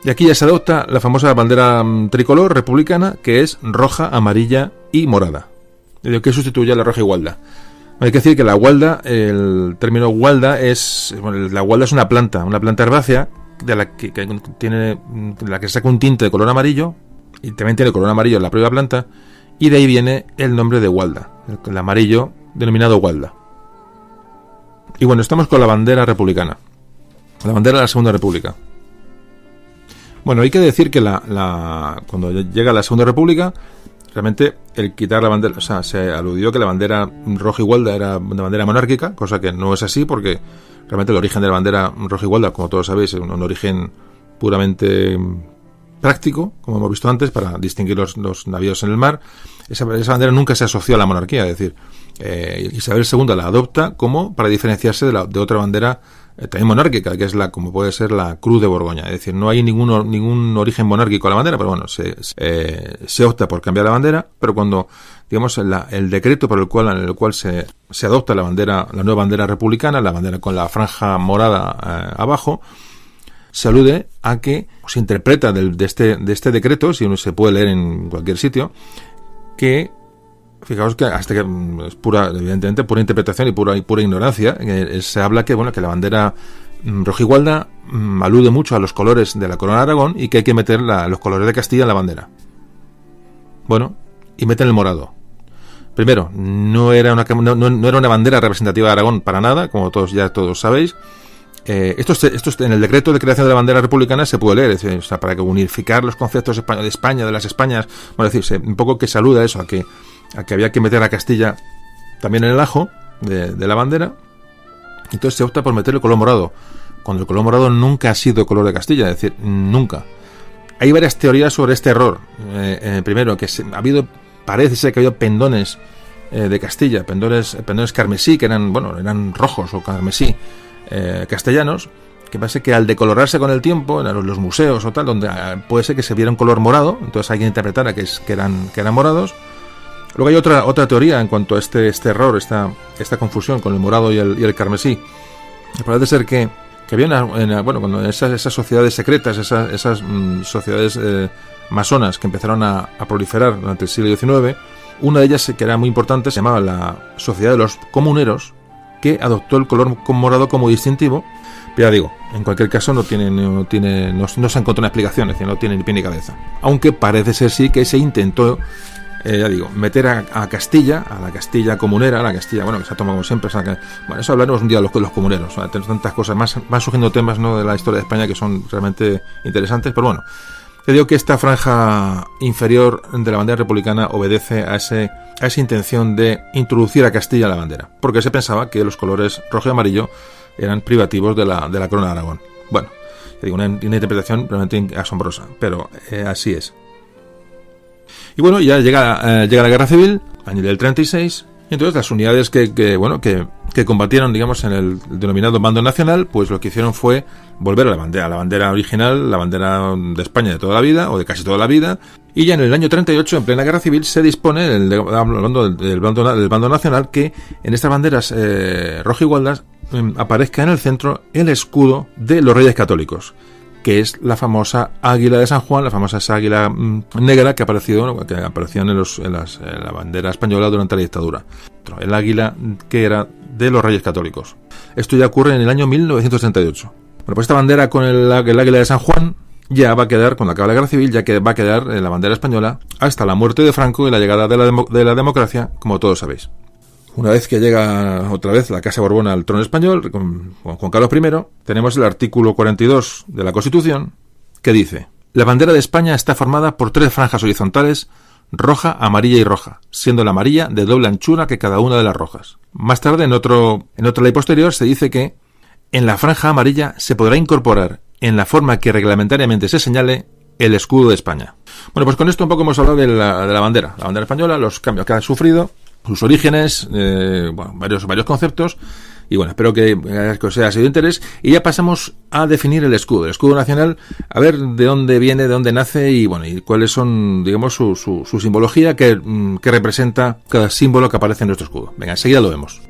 Y aquí ya se adopta la famosa bandera tricolor republicana, que es roja, amarilla y morada, que sustituye a la roja y gualda. Hay que decir que la gualda, el término gualda la gualda es una planta herbácea de la que tiene, de la que saca un tinte de color amarillo, y también tiene color amarillo en la propia planta, y de ahí viene el nombre de Gualda, el amarillo denominado Gualda. Y bueno, estamos con la bandera republicana, la bandera de la Segunda República. Bueno, hay que decir que cuando llega la Segunda República, realmente el quitar la bandera, o sea, se aludió que la bandera roja y Gualda era una bandera monárquica, cosa que no es así, porque realmente el origen de la bandera roja y Gualda, como todos sabéis, es un origen puramente práctico, como hemos visto antes, para distinguir los navíos en el mar. Esa bandera nunca se asoció a la monarquía, es decir, Isabel II la adopta como para diferenciarse de otra bandera también monárquica, que es como puede ser la Cruz de Borgoña. Es decir, no hay ningún origen monárquico a la bandera, pero bueno, se opta por cambiar la bandera, pero cuando, digamos, el decreto en el cual se adopta la nueva bandera republicana, la bandera con la franja morada abajo, se alude a que se interpreta de este decreto, si uno se puede leer en cualquier sitio, que fijaos que hasta que es pura, evidentemente, pura interpretación y pura ignorancia. Se habla que la bandera rojigualda alude mucho a los colores de la corona de Aragón y que hay que meter los colores de Castilla en la bandera. Bueno, y meten el morado. Primero, no era una bandera representativa de Aragón para nada, como todos sabéis. Esto en el decreto de creación de la bandera republicana se puede leer, es decir, o sea, para que unificar los conceptos de España, de las Españas, bueno, es decir, un poco que se alude a eso, a que había que meter a Castilla también en el ajo de la bandera. Entonces se opta por meter el color morado, cuando el color morado nunca ha sido color de Castilla, es decir, nunca. Hay varias teorías sobre este error. Primero, que parece ser que ha habido pendones de Castilla, pendones carmesí, que eran rojos o carmesí, castellanos, que pasa que al decolorarse con el tiempo en los museos o tal, donde puede ser que se viera un color morado, entonces alguien interpretara que eran morados. Luego hay otra teoría en cuanto a este error, esta confusión con el morado y el carmesí. Parece ser que había cuando esas sociedades secretas, esas sociedades masonas que empezaron a proliferar durante el siglo XIX, una de ellas, que era muy importante, se llamaba la Sociedad de los Comuneros, que adoptó el color morado como distintivo. Pero ya digo, en cualquier caso no se ha encontrado una explicación, es decir, no tiene ni pie ni cabeza. Aunque parece ser sí que se intentó, meter a Castilla, a la Castilla comunera, a la Castilla, que se ha tomado como siempre. Eso hablaremos un día de los comuneros. Tenemos tantas cosas, van surgiendo temas, ¿no?, de la historia de España que son realmente interesantes, pero bueno. Te digo que esta franja inferior de la bandera republicana obedece a esa intención de introducir a Castilla en la bandera, porque se pensaba que los colores rojo y amarillo eran privativos de la corona de Aragón. Bueno, te digo, una interpretación realmente asombrosa, pero así es. Y bueno, ya llega la Guerra Civil, año del 36, y entonces las unidades que combatieron, digamos, en el denominado bando nacional, pues lo que hicieron fue volver a la bandera original, la bandera de España de toda la vida, o de casi toda la vida, y ya en el año 38, en plena Guerra Civil, se dispone, hablando del bando nacional, que en estas banderas rojigualdas aparezca en el centro el escudo de los Reyes Católicos, que es la famosa águila de San Juan, la famosa esa águila negra que apareció en la bandera española durante la dictadura. El águila que era de los Reyes Católicos. Esto ya ocurre en el año 1938. Bueno, pues esta bandera con el águila de San Juan ya va a quedar, cuando acabe la Guerra Civil, ya que va a quedar en la bandera española hasta la muerte de Franco y la llegada de la democracia, como todos sabéis. Una vez que llega otra vez la Casa Borbón al trono español, con Juan Carlos I, tenemos el artículo 42 de la Constitución, que dice: la bandera de España está formada por 3 franjas horizontales, roja, amarilla y roja, siendo la amarilla de doble anchura que cada una de las rojas. Más tarde, en otra ley posterior, se dice que en la franja amarilla se podrá incorporar, en la forma que reglamentariamente se señale, el escudo de España. Bueno, pues con esto un poco hemos hablado de la bandera española, los cambios que ha sufrido, sus orígenes, varios conceptos, y bueno, espero que os haya sido de interés. Y ya pasamos a definir el escudo nacional, a ver de dónde viene, de dónde nace y cuáles son, digamos, su simbología que representa cada símbolo que aparece en nuestro escudo. Venga, enseguida lo vemos.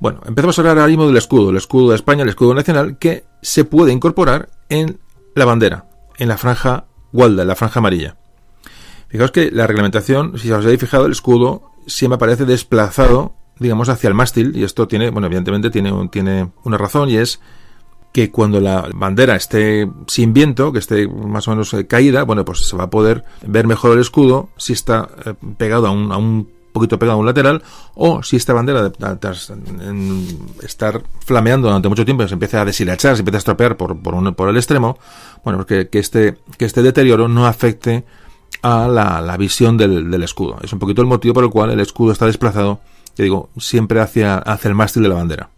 Bueno, empezamos a hablar ahora mismo del escudo de España, el escudo nacional, que se puede incorporar en la bandera, en la franja gualda, en la franja amarilla. Fijaos que la reglamentación, si os habéis fijado, el escudo siempre aparece desplazado, digamos, hacia el mástil, y esto tiene, bueno, evidentemente tiene una razón, y es que cuando la bandera esté sin viento, que esté más o menos caída, bueno, pues se va a poder ver mejor el escudo si está pegado a un poquito pegado a un lateral, o si esta bandera tras estar flameando durante mucho tiempo se empieza a deshilachar, se empieza a estropear por el extremo, bueno, pues que este deterioro no afecte a la visión del escudo. Es un poquito el motivo por el cual el escudo está desplazado, que digo, siempre hacia el mástil de la bandera.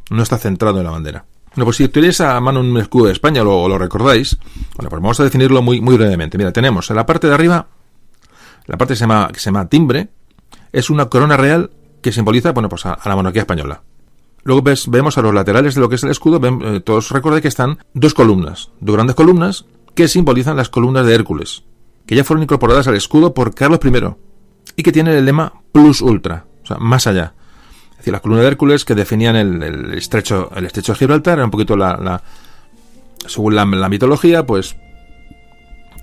No está centrado en la bandera. Bueno, pues si tenéis a mano un escudo de España o lo recordáis, bueno, pues vamos a definirlo muy brevemente. Mira, tenemos en la parte de arriba, la parte que se llama timbre, es una corona real que simboliza, bueno, pues a la monarquía española. Luego vemos a los laterales de lo que es el escudo, todos recordáis que están dos grandes columnas que simbolizan las columnas de Hércules, que ya fueron incorporadas al escudo por Carlos I y que tienen el lema Plus Ultra, o sea, más allá. Es decir, las columnas de Hércules que definían el estrecho de Gibraltar, era un poquito según la mitología, pues,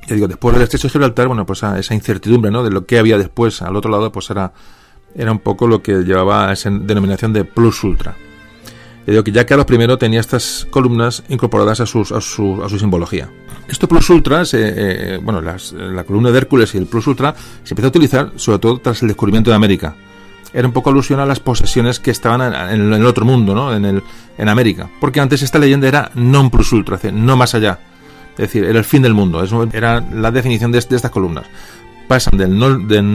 ya digo, después del estrecho de Gibraltar, bueno, pues esa incertidumbre, ¿no?, de lo que había después al otro lado, pues era un poco lo que llevaba a esa denominación de Plus Ultra. Ya digo que ya Carlos I tenía estas columnas incorporadas a su simbología. Esto Plus Ultra, la columna de Hércules y el Plus Ultra se empezó a utilizar sobre todo tras el descubrimiento de América. Era un poco alusión a las posesiones que estaban en el otro mundo, ¿no?, en América. Porque antes esta leyenda era non plus ultra, es decir, no más allá. Es decir, era el fin del mundo. Eso era la definición de estas columnas. Pasan del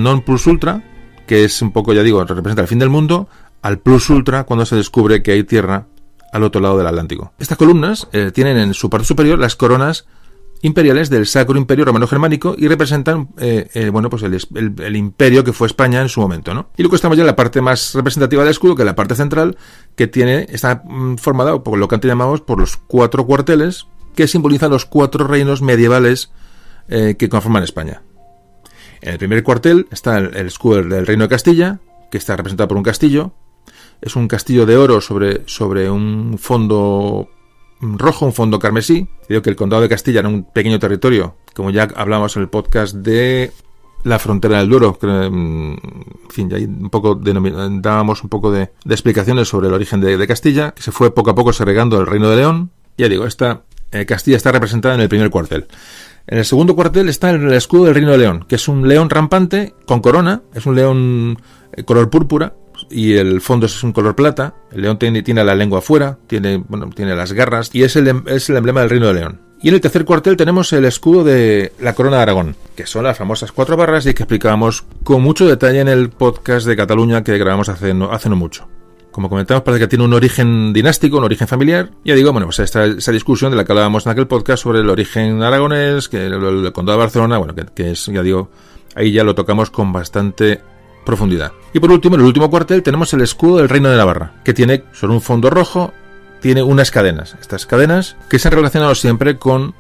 non plus ultra, que es un poco, ya digo, representa el fin del mundo, al plus ultra cuando se descubre que hay tierra al otro lado del Atlántico. Estas columnas tienen en su parte superior las coronas imperiales del Sacro Imperio Romano Germánico y representan pues el imperio que fue España en su momento, ¿no? Y luego estamos ya en la parte más representativa del escudo, que es la parte central, que está formada por lo que antes llamamos por los 4 cuarteles, que simbolizan los 4 reinos medievales que conforman España. En el primer cuartel está el escudo del Reino de Castilla, que está representado por un castillo. Es un castillo de oro sobre un fondo rojo, un fondo carmesí. Digo que el condado de Castilla era un pequeño territorio, como ya hablamos en el podcast de la frontera del Duero, que, en fin, ya dábamos un poco de explicaciones sobre el origen de Castilla, que se fue poco a poco segregando el Reino de León. Ya digo, Castilla está representada en el primer cuartel. En el segundo cuartel está el escudo del Reino de León, que es un león rampante con corona, es un león color púrpura, y el fondo es un color plata. El león tiene la lengua afuera, tiene las garras, y es el emblema del Reino de León. Y en el tercer cuartel tenemos el escudo de la Corona de Aragón, que son las famosas 4 barras y que explicábamos con mucho detalle en el podcast de Cataluña que grabamos hace no mucho. Como comentamos, parece que tiene un origen dinástico, un origen familiar. Ya digo, bueno, pues esa discusión de la que hablábamos en aquel podcast sobre el origen aragonés, que el condado de Barcelona, bueno, que es, ya digo, ahí ya lo tocamos con bastante profundidad. Y por último, en el último cuartel tenemos el escudo del Reino de Navarra, que tiene sobre un fondo rojo, tiene unas cadenas. Estas cadenas que se han relacionado siempre con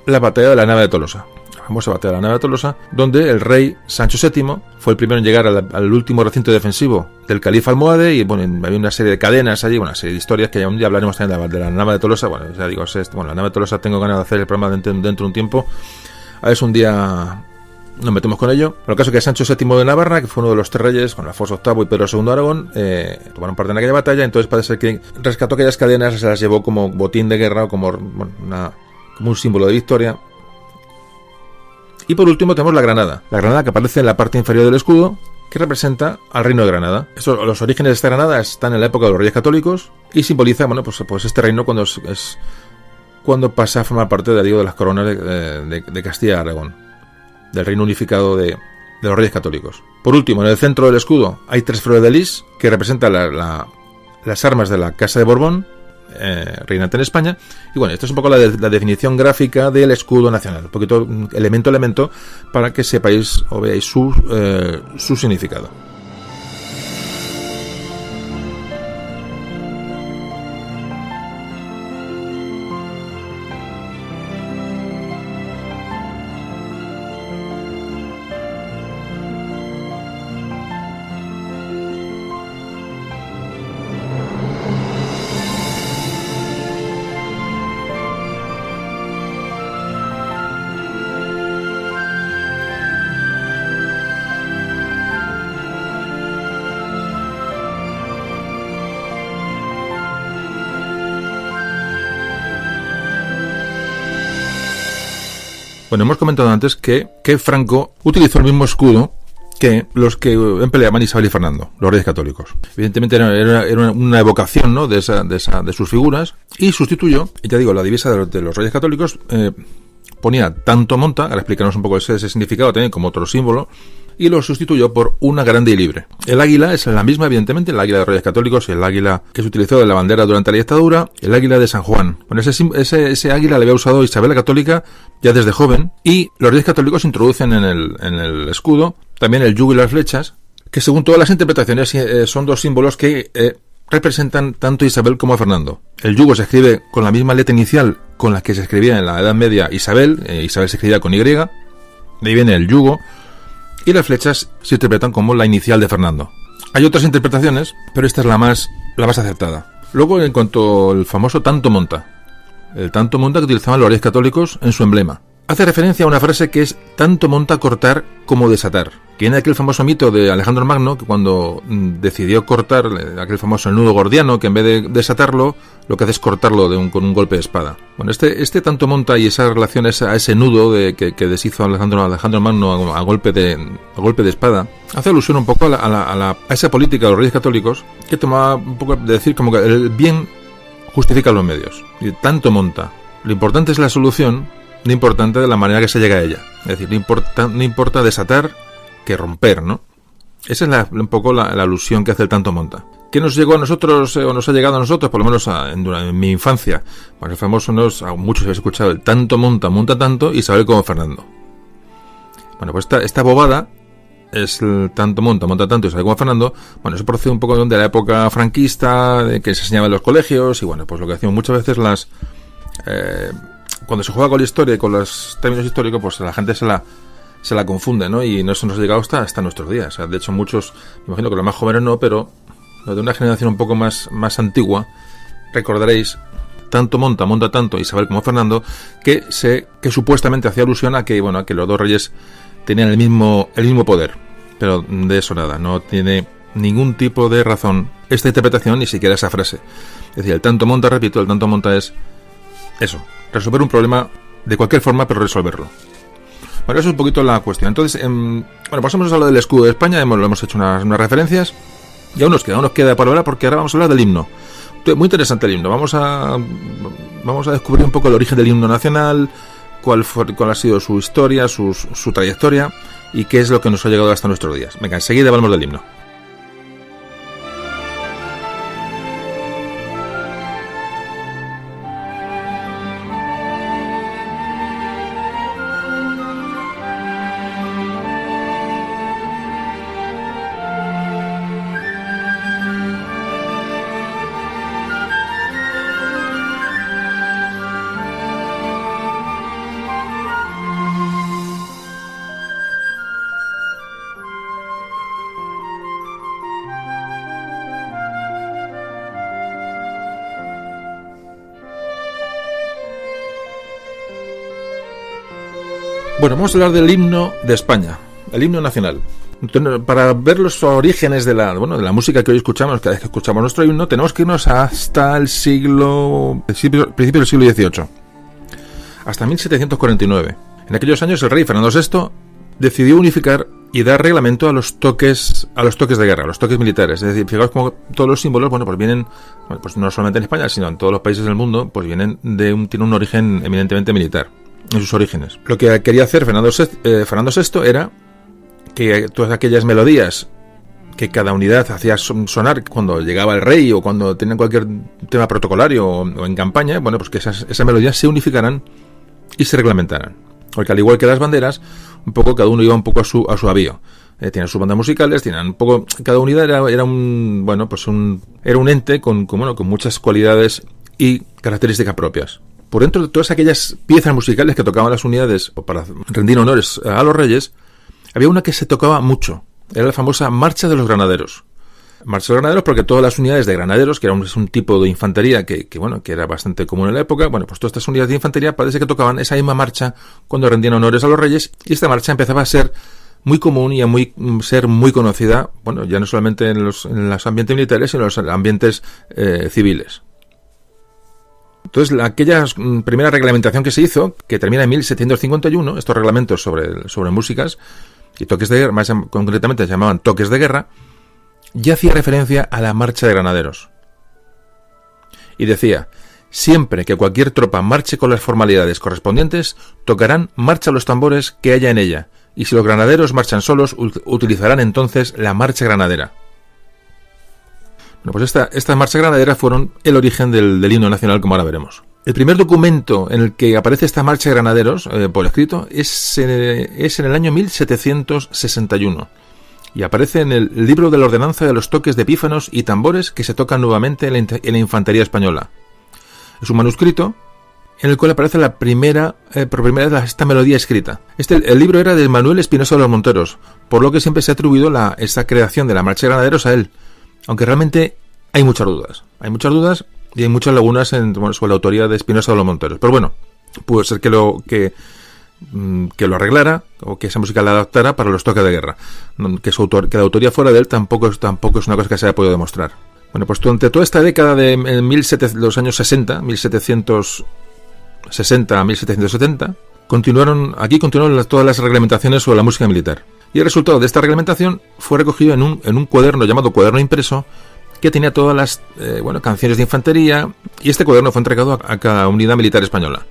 la batalla de la Nava de Tolosa. La famosa batalla de la Nava de Tolosa, donde el rey Sancho VII fue el primero en llegar al último recinto defensivo del califa almohade, y bueno, había una serie de cadenas allí, una serie de historias que ya un día hablaremos también de la Nava de Tolosa. Bueno, ya digo, la Nava de Tolosa tengo ganas de hacer el programa dentro de un tiempo. A ver si un día nos metemos con ello. Pero el caso es que Sancho VII de Navarra, que fue uno de los 3 reyes, con Alfonso VIII y Pedro II de Aragón, tomaron parte en aquella batalla. Entonces parece ser que rescató aquellas cadenas y se las llevó como botín de guerra o como un símbolo de victoria. Y por último tenemos la granada. La granada que aparece en la parte inferior del escudo, que representa al reino de Granada. Los orígenes de esta granada están en la época de los Reyes Católicos y simboliza, bueno, pues este reino cuando pasa a formar parte de las coronas de Castilla y Aragón, del reino unificado de los Reyes Católicos. Por último, en el centro del escudo hay 3 flores de lis que representan las armas de la Casa de Borbón, reinante en España. Y bueno, esto es un poco la definición gráfica del escudo nacional, un poquito elemento a elemento para que sepáis o veáis su significado. Bueno, hemos comentado antes que Franco utilizó el mismo escudo que los que empleaban Isabel y Fernando, los reyes católicos. Evidentemente era una evocación, ¿no?, de sus figuras, y sustituyó, y ya digo, la divisa de los reyes católicos ponía tanto monta, ahora explicarnos un poco ese significado también como otro símbolo, y lo sustituyó por una grande y libre. El águila es la misma, evidentemente, el águila de los reyes católicos, el águila que se utilizó de la bandera durante la dictadura, el águila de San Juan. Bueno, ese águila le había usado Isabel la Católica ya desde joven, y los reyes católicos introducen en el escudo también el yugo y las flechas, que según todas las interpretaciones son dos símbolos que representan tanto a Isabel como a Fernando. El yugo se escribe con la misma letra inicial con la que se escribía en la Edad Media Isabel, Isabel se escribía con Y, de ahí viene el yugo, y las flechas se interpretan como la inicial de Fernando. Hay otras interpretaciones, pero esta es la más acertada. Luego, en cuanto al famoso tanto monta, el tanto monta que utilizaban los reyes católicos en su emblema, hace referencia a una frase que es tanto monta cortar como desatar. Tiene aquel famoso mito de Alejandro Magno, que cuando decidió cortar aquel famoso nudo gordiano, que en vez de desatarlo, lo que hace es cortarlo con un golpe de espada. Bueno, este tanto monta y esa relación a ese nudo que deshizo Alejandro Magno a golpe de espada, hace alusión un poco a esa política de los reyes católicos, que tomaba un poco de decir como que el bien justifica los medios. Y tanto monta. Lo importante es la solución, no importante de la manera que se llega a ella. Es decir, no importa desatar que romper, ¿no? Esa es un poco la alusión que hace el tanto monta. ¿Qué nos llegó a nosotros, o nos ha llegado a nosotros, por lo menos en mi infancia? Bueno, el famoso, muchos habéis escuchado, el tanto monta tanto, Isabel como Fernando. Bueno, pues esta bobada es el tanto monta tanto, Isabel como Fernando. Bueno, eso procede un poco de la época franquista, de que se enseñaba en los colegios, y bueno, pues lo que hacían muchas veces cuando se juega con la historia y con los términos históricos, pues la gente se la confunde, ¿no? Y eso nos ha llegado hasta nuestros días. O sea, de hecho, muchos, me imagino que los más jóvenes no, pero los de una generación un poco más antigua, recordaréis tanto monta tanto Isabel como Fernando, que supuestamente hacía alusión a que, bueno, a que los dos reyes tenían el mismo poder. Pero de eso nada, no tiene ningún tipo de razón esta interpretación, ni siquiera esa frase. Es decir, el tanto monta, repito, el tanto monta es eso, resolver un problema de cualquier forma, pero resolverlo. Bueno, eso es un poquito la cuestión. Entonces, pasamos a lo del escudo de España, lo hemos hecho unas referencias, y aún nos queda por hablar, porque ahora vamos a hablar del himno. Muy interesante el himno. Vamos a descubrir un poco el origen del himno nacional, cuál ha sido su historia, su trayectoria, y qué es lo que nos ha llegado hasta nuestros días. Venga, enseguida hablamos del himno. Bueno, vamos a hablar del himno de España, el himno nacional. Entonces, para ver los orígenes de la música que hoy escuchamos, cada vez que escuchamos nuestro himno, tenemos que irnos hasta principio del siglo XVIII, hasta 1749. En aquellos años el rey Fernando VI decidió unificar y dar reglamento a los toques de guerra, a los toques militares. Es decir, fijaos como todos los símbolos, pues vienen, pues no solamente en España, sino en todos los países del mundo, pues tienen un origen eminentemente militar en sus orígenes. Lo que quería hacer Fernando VI era que todas aquellas melodías que cada unidad hacía sonar cuando llegaba el rey o cuando tenían cualquier tema protocolario o en campaña, bueno, pues que esas melodías se unificaran y se reglamentaran. Porque al igual que las banderas, un poco cada uno iba un poco a su avío. Tienen sus bandas musicales, tenían un poco, cada unidad era un ente con muchas cualidades y características propias. Por dentro de todas aquellas piezas musicales que tocaban las unidades para rendir honores a los reyes, había una que se tocaba mucho. Era la famosa Marcha de los Granaderos. Marcha de los Granaderos porque todas las unidades de granaderos, que era un tipo de infantería que era bastante común en la época, bueno, pues todas estas unidades de infantería parece que tocaban esa misma marcha cuando rendían honores a los reyes, y esta marcha empezaba a ser muy común y a ser muy conocida, bueno, ya no solamente en los ambientes militares, sino en los ambientes civiles. Entonces, aquella primera reglamentación que se hizo, que termina en 1751, estos reglamentos sobre músicas y toques de guerra, más concretamente se llamaban toques de guerra, ya hacía referencia a la marcha de granaderos. Y decía: siempre que cualquier tropa marche con las formalidades correspondientes, tocarán marcha los tambores que haya en ella, y si los granaderos marchan solos, utilizarán entonces la marcha granadera. Bueno, pues estas marchas granaderas fueron el origen del himno nacional, como ahora veremos. El primer documento en el que aparece esta marcha de granaderos, por escrito, es en el año 1761, y aparece en el libro de la ordenanza de los toques de pífanos y tambores que se tocan nuevamente en la infantería española. Es un manuscrito en el cual aparece por primera vez esta melodía escrita. El libro era de Manuel Espinosa de los Monteros, por lo que siempre se ha atribuido esta creación de la marcha de granaderos a él, aunque realmente hay muchas dudas. Hay muchas dudas y hay muchas lagunas sobre la autoría de Espinosa de los Monteros. Pero bueno, puede ser que lo arreglara o que esa música la adaptara para los toques de guerra. Que la autoría fuera de él tampoco es una cosa que se haya podido demostrar. Bueno, pues durante toda esta década de los años 60, 1760 a 1770, continuaron todas las reglamentaciones sobre la música militar. Y el resultado de esta reglamentación fue recogido en un cuaderno llamado Cuaderno Impreso, que tenía todas las canciones de infantería, y este cuaderno fue entregado a cada unidad militar española.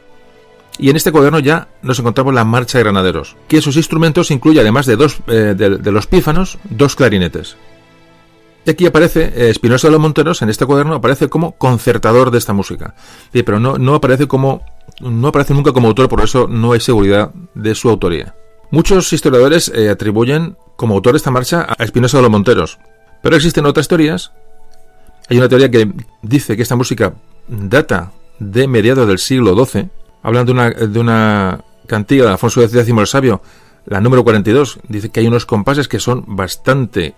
Y en este cuaderno ya nos encontramos la marcha de granaderos, que en sus instrumentos incluye, además de los pífanos, 2 clarinetes. Y aquí aparece Espinosa de los Monteros, en este cuaderno aparece como concertador de esta música. Sí, pero no aparece nunca como autor, por eso no hay seguridad de su autoría. Muchos historiadores atribuyen como autor de esta marcha a Espinosa de los Monteros, pero existen otras teorías. Hay una teoría que dice que esta música data de mediados del siglo XII. Hablan de una cantiga de Alfonso X el Sabio, la número 42. Dice que hay unos compases que son bastante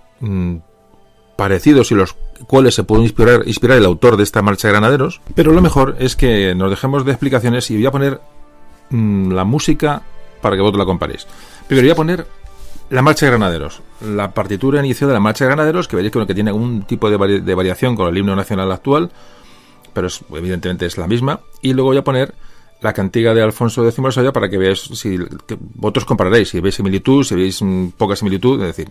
parecidos y los cuales se puede inspirar el autor de esta marcha de granaderos. Pero lo mejor es que nos dejemos de explicaciones y voy a poner la música para que vosotros la comparéis. Primero voy a poner la marcha de granaderos, la partitura inicial de la marcha de granaderos, que veréis que tiene un tipo de variación con el himno nacional actual, pero evidentemente es la misma. Y luego voy a poner la cantiga de Alfonso X el Sabio para que veáis, que vosotros compararéis, si veis similitud, si veis poca similitud. Es decir,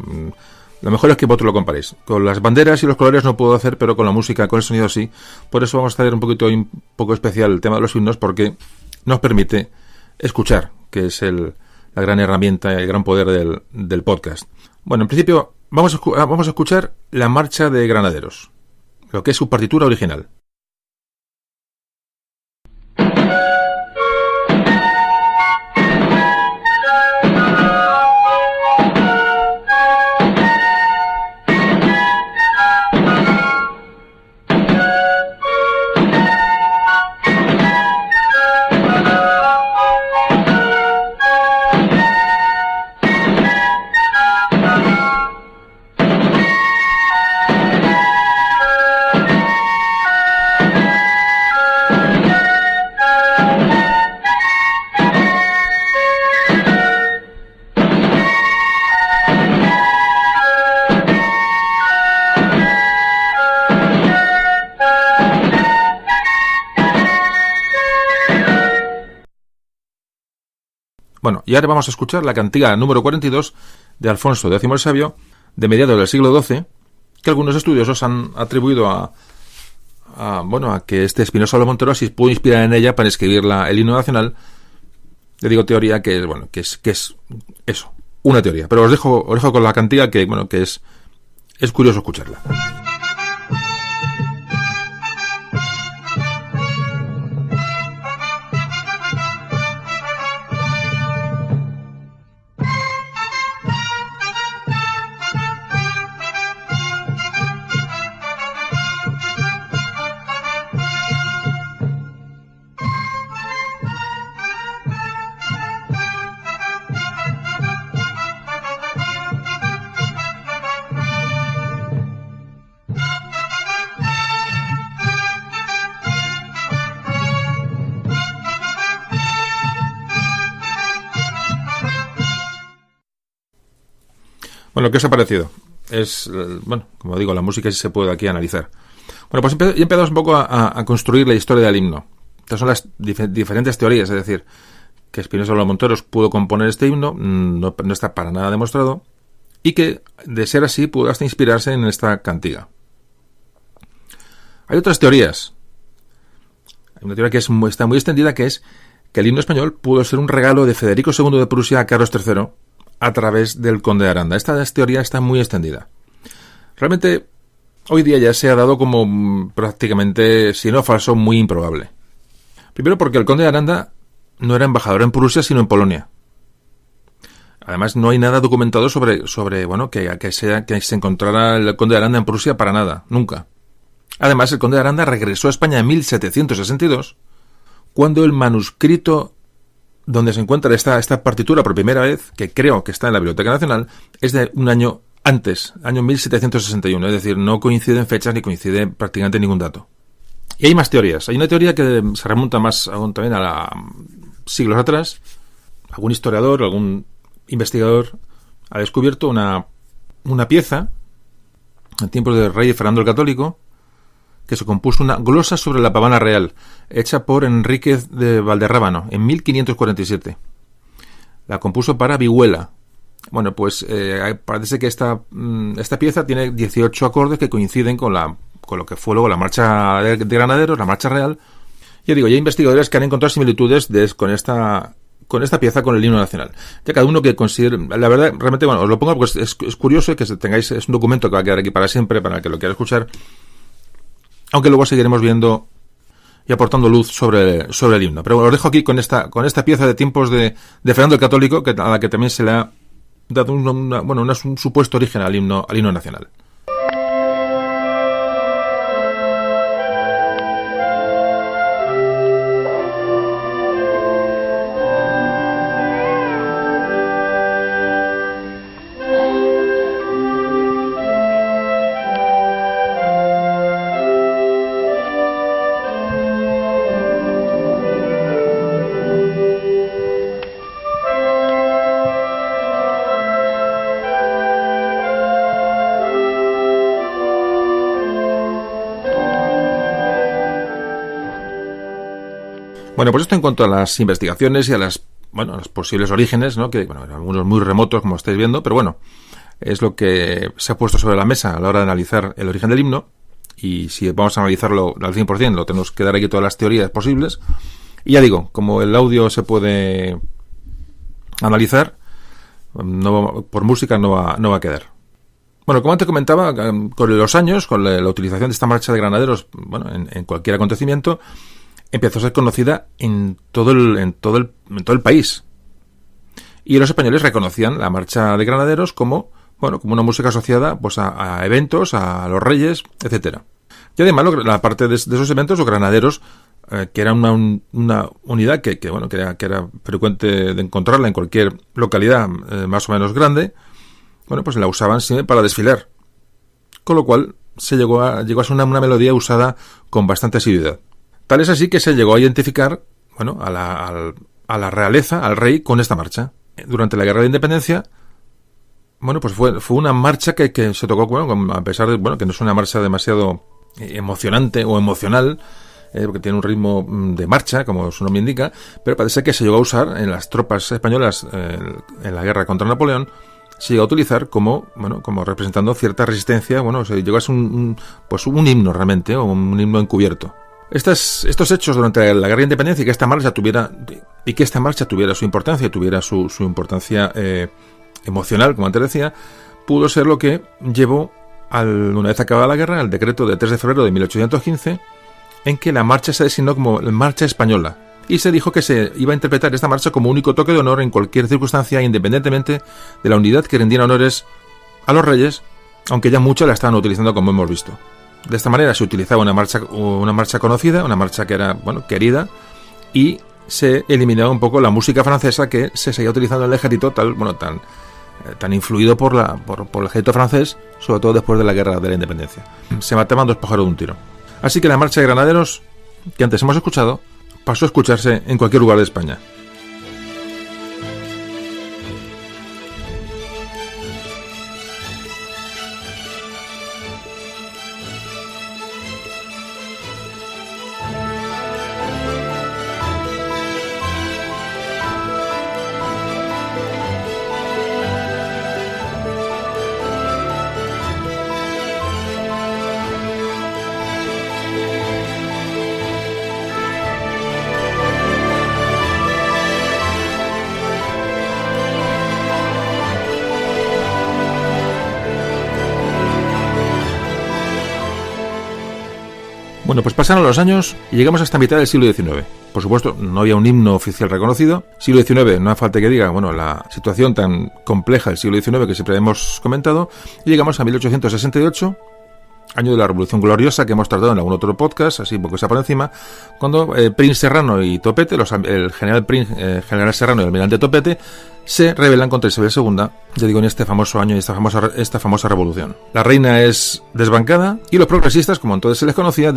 lo mejor es que vosotros lo comparéis. Con las banderas y los colores no puedo hacer, pero con la música, con el sonido sí. Por eso vamos a hacer un poco especial el tema de los himnos, porque nos permite escuchar, que es la gran herramienta, el gran poder del podcast. Bueno, en principio vamos a escuchar la marcha de granaderos, lo que es su partitura original. Bueno, y ahora vamos a escuchar la cantiga número 42 de Alfonso X el Sabio, de mediados del siglo XII, que algunos estudiosos han atribuido a que Espinosa de los Monteros pudo inspirar en ella para escribir el himno nacional. Le digo teoría que es eso, una teoría. Pero os dejo con la cantiga que es curioso escucharla. Bueno, ¿qué os ha parecido? Como digo, la música sí se puede aquí analizar. Bueno, pues ya empezamos un poco a construir la historia del himno. Estas son las diferentes teorías, es decir, que Espinosa de los Monteros pudo componer este himno, no está para nada demostrado, y que, de ser así, pudo hasta inspirarse en esta cantiga. Hay otras teorías. Hay una teoría que está muy extendida, que es que el himno español pudo ser un regalo de Federico II de Prusia a Carlos III a través del conde de Aranda. Esta teoría está muy extendida. Realmente, hoy día ya se ha dado como prácticamente, si no falso, muy improbable. Primero porque el conde de Aranda no era embajador en Prusia, sino en Polonia. Además, no hay nada documentado sobre que se encontrara el conde de Aranda en Prusia para nada, nunca. Además, el conde de Aranda regresó a España en 1762, cuando el manuscrito donde se encuentra esta partitura por primera vez, que creo que está en la Biblioteca Nacional, es de un año antes, año 1761, es decir, no coinciden fechas ni coincide prácticamente ningún dato. Y hay más teorías. Hay una teoría que se remonta más aún también a siglos atrás. Algún historiador, algún investigador ha descubierto una pieza en tiempos del rey Fernando el Católico, que se compuso una glosa sobre la pavana real, hecha por Enríquez de Valderrábano en 1547. La compuso para vihuela. Bueno, pues parece que esta pieza tiene 18 acordes que coinciden con lo que fue luego la marcha de granaderos, la marcha real. Ya digo, hay investigadores que han encontrado similitudes con esta pieza con el himno nacional. Ya cada uno que considere, la verdad, realmente, bueno, os lo pongo porque es curioso que tengáis, es un documento que va a quedar aquí para siempre, para el que lo quiera escuchar, aunque luego seguiremos viendo y aportando luz sobre el himno. Pero os dejo aquí con esta pieza de tiempos de Fernando el Católico, a la que también se le ha dado un supuesto origen al himno nacional. Bueno, pues esto en cuanto a las investigaciones y a los posibles orígenes, ¿no? Que, algunos muy remotos, como estáis viendo, pero bueno, es lo que se ha puesto sobre la mesa a la hora de analizar el origen del himno. Y si vamos a analizarlo al 100%, lo tenemos que dar aquí todas las teorías posibles. Y ya digo, como el audio se puede analizar, por música no va a quedar. Bueno, como antes comentaba, con los años, con la utilización de esta marcha de granaderos, en cualquier acontecimiento, empezó a ser conocida en todo el país. Y los españoles reconocían la marcha de granaderos como una música asociada pues a eventos, a los reyes, etcétera. Y además, la parte de esos eventos, los granaderos, que era una unidad que era frecuente de encontrarla en cualquier localidad más o menos grande, pues la usaban siempre para desfilar. Con lo cual llegó a ser una melodía usada con bastante asiduidad. Tal es así que se llegó a identificar a la realeza, al rey, con esta marcha. Durante la Guerra de Independencia, pues fue una marcha que se tocó, a pesar de que no es una marcha demasiado emocionante o emocional, porque tiene un ritmo de marcha, como su nombre indica, pero parece que se llegó a usar en las tropas españolas en la guerra contra Napoleón. Se llegó a utilizar como representando cierta resistencia. Se llegó a ser un himno realmente, o un himno encubierto. Estos hechos durante la Guerra de Independencia y que esta marcha tuviera su importancia y tuviera su importancia emocional, como antes decía, pudo ser lo que llevó, una vez acabada la guerra, al decreto de 3 de febrero de 1815, en que la marcha se designó como Marcha Española, y se dijo que se iba a interpretar esta marcha como único toque de honor en cualquier circunstancia, independientemente de la unidad que rendiera honores a los reyes, aunque ya muchos la estaban utilizando, como hemos visto. De esta manera se utilizaba una marcha conocida, una marcha que era querida, y se eliminaba un poco la música francesa que se seguía utilizando en el ejército tan influido por el ejército francés, sobre todo después de la Guerra de la Independencia. Se mataban dos pájaros de un tiro. Así que la marcha de granaderos, que antes hemos escuchado, pasó a escucharse en cualquier lugar de España. Bueno, pues pasaron los años y llegamos hasta mitad del siglo XIX. Por supuesto, no había un himno oficial reconocido. Siglo XIX, no hace falta que diga, bueno, la situación tan compleja del siglo XIX que siempre hemos comentado. Y llegamos a 1868, año de la Revolución Gloriosa, que hemos tratado en algún otro podcast, así porque está por encima, cuando Prin Serrano y Topete, el general general Serrano y el almirante Topete, se rebelan contra Isabel II, ya digo, en este famoso año y esta famosa revolución. La reina es desbancada y los progresistas, como entonces se les conocía,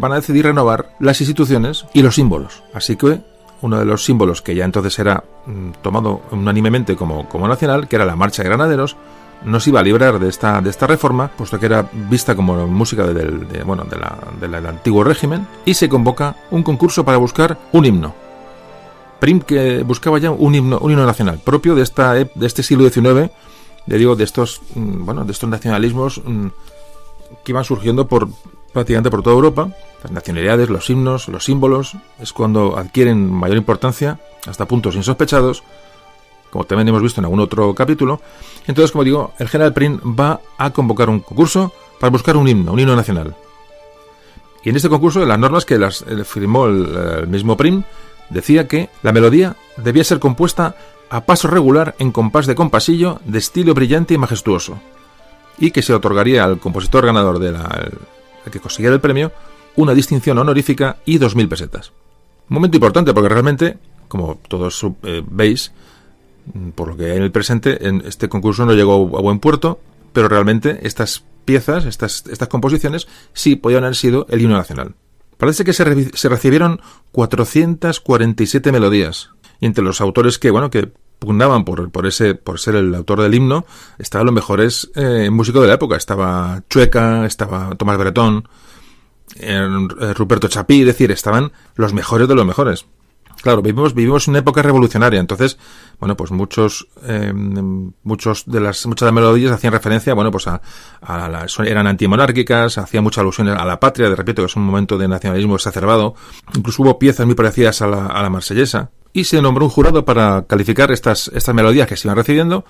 van a decidir renovar las instituciones y los símbolos. Así que uno de los símbolos que ya entonces era tomado unánimemente como nacional, que era la Marcha de Granaderos, nos iba a librar de esta reforma, puesto que era vista como música del antiguo régimen, y se convoca un concurso para buscar un himno. Prim que buscaba ya un himno nacional propio de este siglo XIX, de estos nacionalismos que iban surgiendo prácticamente por toda Europa. Las nacionalidades, los himnos, los símbolos, es cuando adquieren mayor importancia, hasta puntos insospechados, como también hemos visto en algún otro capítulo. Entonces, como digo, el general Prim va a convocar un concurso para buscar un himno nacional. Y en este concurso, las normas que las firmó el mismo Prim, decía que la melodía debía ser compuesta a paso regular en compás de compasillo, de estilo brillante y majestuoso, y que se otorgaría al compositor ganador el que consiguiera el premio una distinción honorífica y 2.000 pesetas. Un momento importante porque realmente, como todos veis, por lo que hay en el presente, en este concurso no llegó a buen puerto, pero realmente estas piezas, estas composiciones, sí podían haber sido el himno nacional. Parece que se recibieron 447 melodías, y entre los autores que pugnaban por ser el autor del himno, estaban los mejores músicos de la época. Estaba Chueca, estaba Tomás Bretón, Ruperto Chapí, es decir, estaban los mejores de los mejores. Claro, vivimos una época revolucionaria, entonces, pues muchas de las melodías hacían referencia, eran antimonárquicas, hacían muchas alusiones a la patria, de repente, que es un momento de nacionalismo exacerbado. Incluso hubo piezas muy parecidas a la marsellesa, y se nombró un jurado para calificar estas melodías que se iban recibiendo.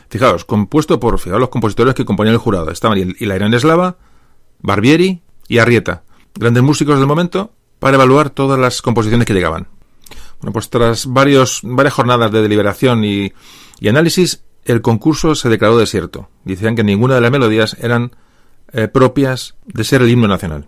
Fijaos, compuesto por los compositores que componían el jurado. Estaban Hilarión Eslava, Barbieri y Arrieta, grandes músicos del momento, para evaluar todas las composiciones que llegaban. Bueno, pues tras varias jornadas de deliberación y análisis, el concurso se declaró desierto. Decían que ninguna de las melodías eran propias de ser el himno nacional.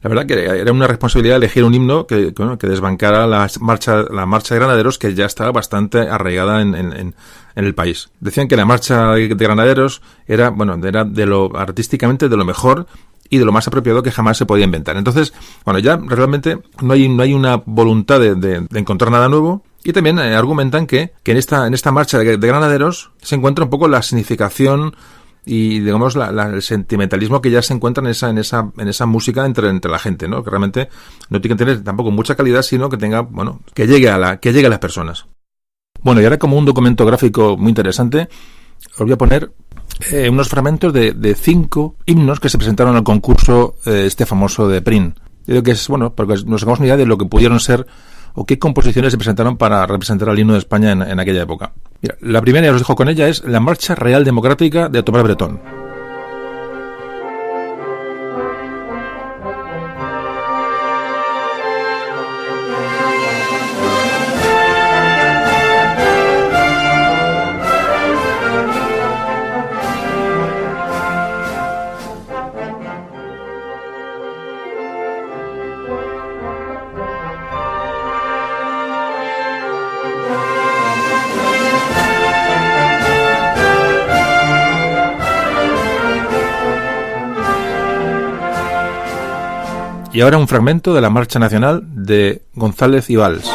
La verdad que era una responsabilidad elegir un himno que desbancara la marcha de Granaderos, que ya estaba bastante arraigada en el país. Decían que la marcha de Granaderos era artísticamente de lo mejor y de lo más apropiado que jamás se podía inventar. Entonces, ya realmente no hay una voluntad de encontrar nada nuevo, y también argumentan que en esta marcha de Granaderos se encuentra un poco la significación y, digamos, el sentimentalismo que ya se encuentra en esa música entre la gente, ¿no? Que realmente no tiene que tener tampoco mucha calidad, sino que tenga, que llegue a las personas. Bueno, y ahora, como un documento gráfico muy interesante, os voy a poner unos fragmentos de 5 himnos que se presentaron al concurso famoso de Prim. Yo creo que es, porque nos hagamos una idea de lo que pudieron ser o qué composiciones se presentaron para representar al himno de España en aquella época. Mira, la primera, ya os dejo con ella, es la Marcha Real Democrática de Tomás Bretón. Y ahora un fragmento de la Marcha Nacional de González y Valls.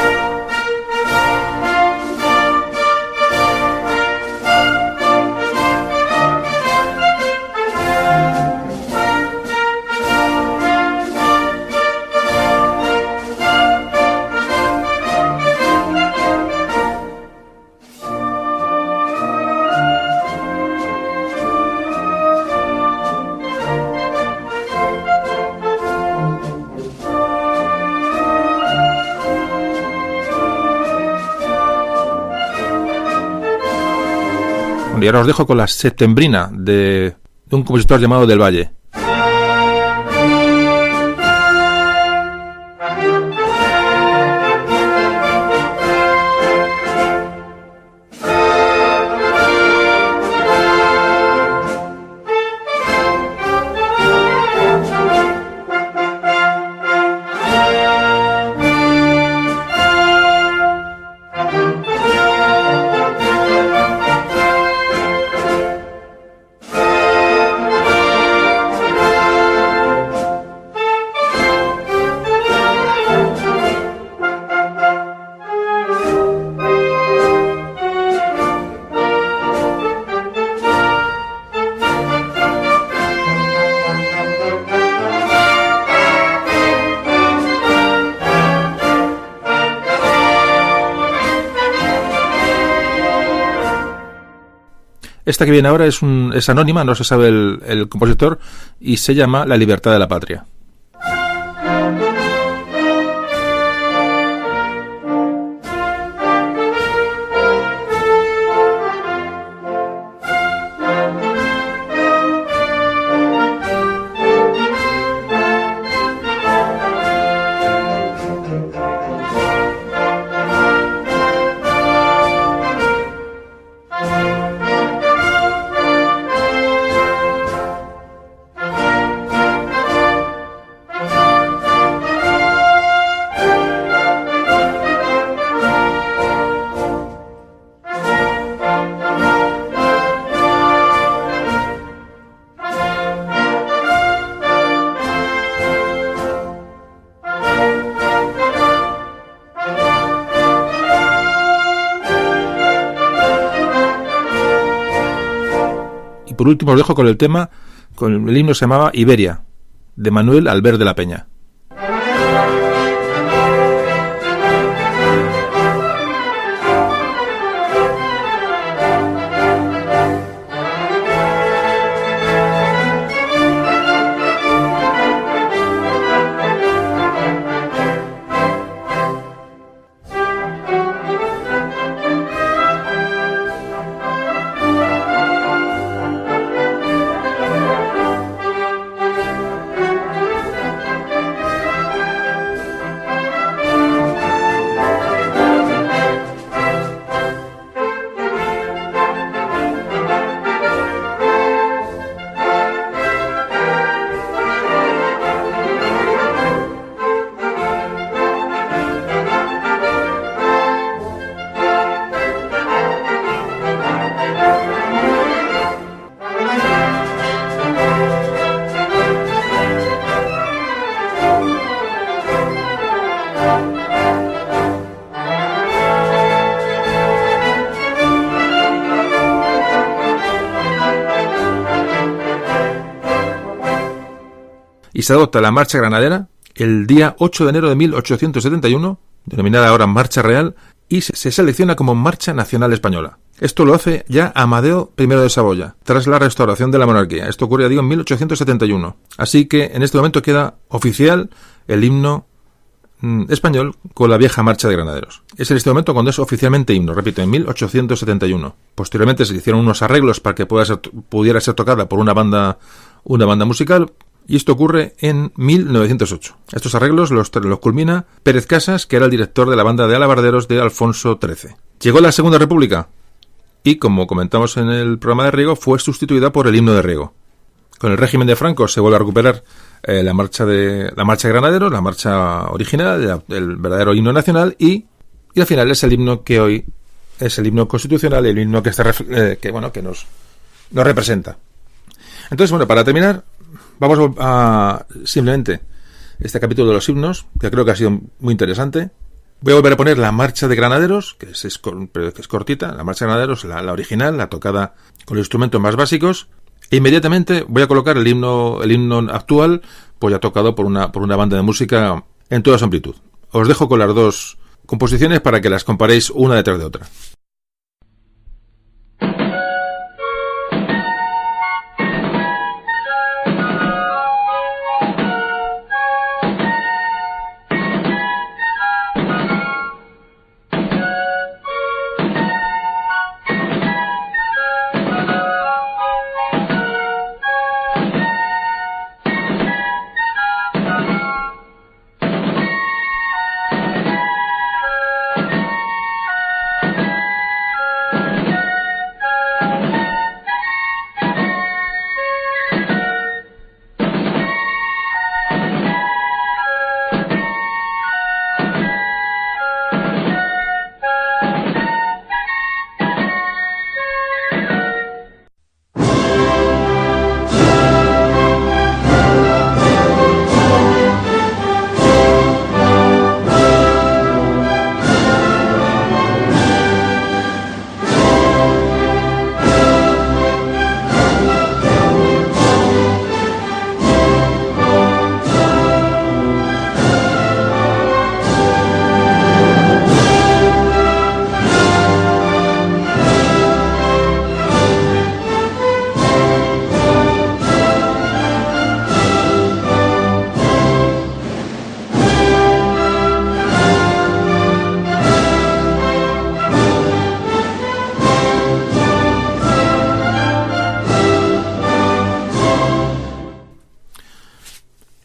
Y ahora os dejo con la Septembrina de un compositor llamado Del Valle. Esta que viene ahora es anónima, no se sabe el compositor, y se llama La libertad de la patria. Por último os dejo con el tema, con el himno se llamaba Iberia, de Manuel Albert de la Peña. Y se adopta la Marcha Granadera el día 8 de enero de 1871, denominada ahora Marcha Real, y se selecciona como Marcha Nacional Española. Esto lo hace ya Amadeo I de Saboya, tras la restauración de la monarquía. Esto ocurre, digo, en 1871. Así que en este momento queda oficial el himno español con la vieja Marcha de Granaderos. Es en este momento cuando es oficialmente himno, repito, en 1871. Posteriormente se hicieron unos arreglos para que pudiera ser tocada por una banda musical, y esto ocurre en 1908. Estos arreglos los culmina Pérez Casas, que era el director de la banda de alabarderos de Alfonso XIII. Llegó la Segunda República y, como comentamos en el programa de Riego, fue sustituida por el himno de Riego. Con el régimen de Franco se vuelve a recuperar la marcha de Granaderos, la marcha original, el verdadero himno nacional, y al final es el himno que hoy es el himno constitucional, el himno que nos representa. Entonces, bueno, para terminar, vamos a simplemente este capítulo de los himnos, que creo que ha sido muy interesante. Voy a volver a poner la Marcha de Granaderos, que es cortita, la Marcha de Granaderos, la original, la tocada con los instrumentos más básicos. E inmediatamente voy a colocar el himno actual, pues ya tocado por una banda de música en toda su amplitud. Os dejo con las dos composiciones para que las comparéis una detrás de otra.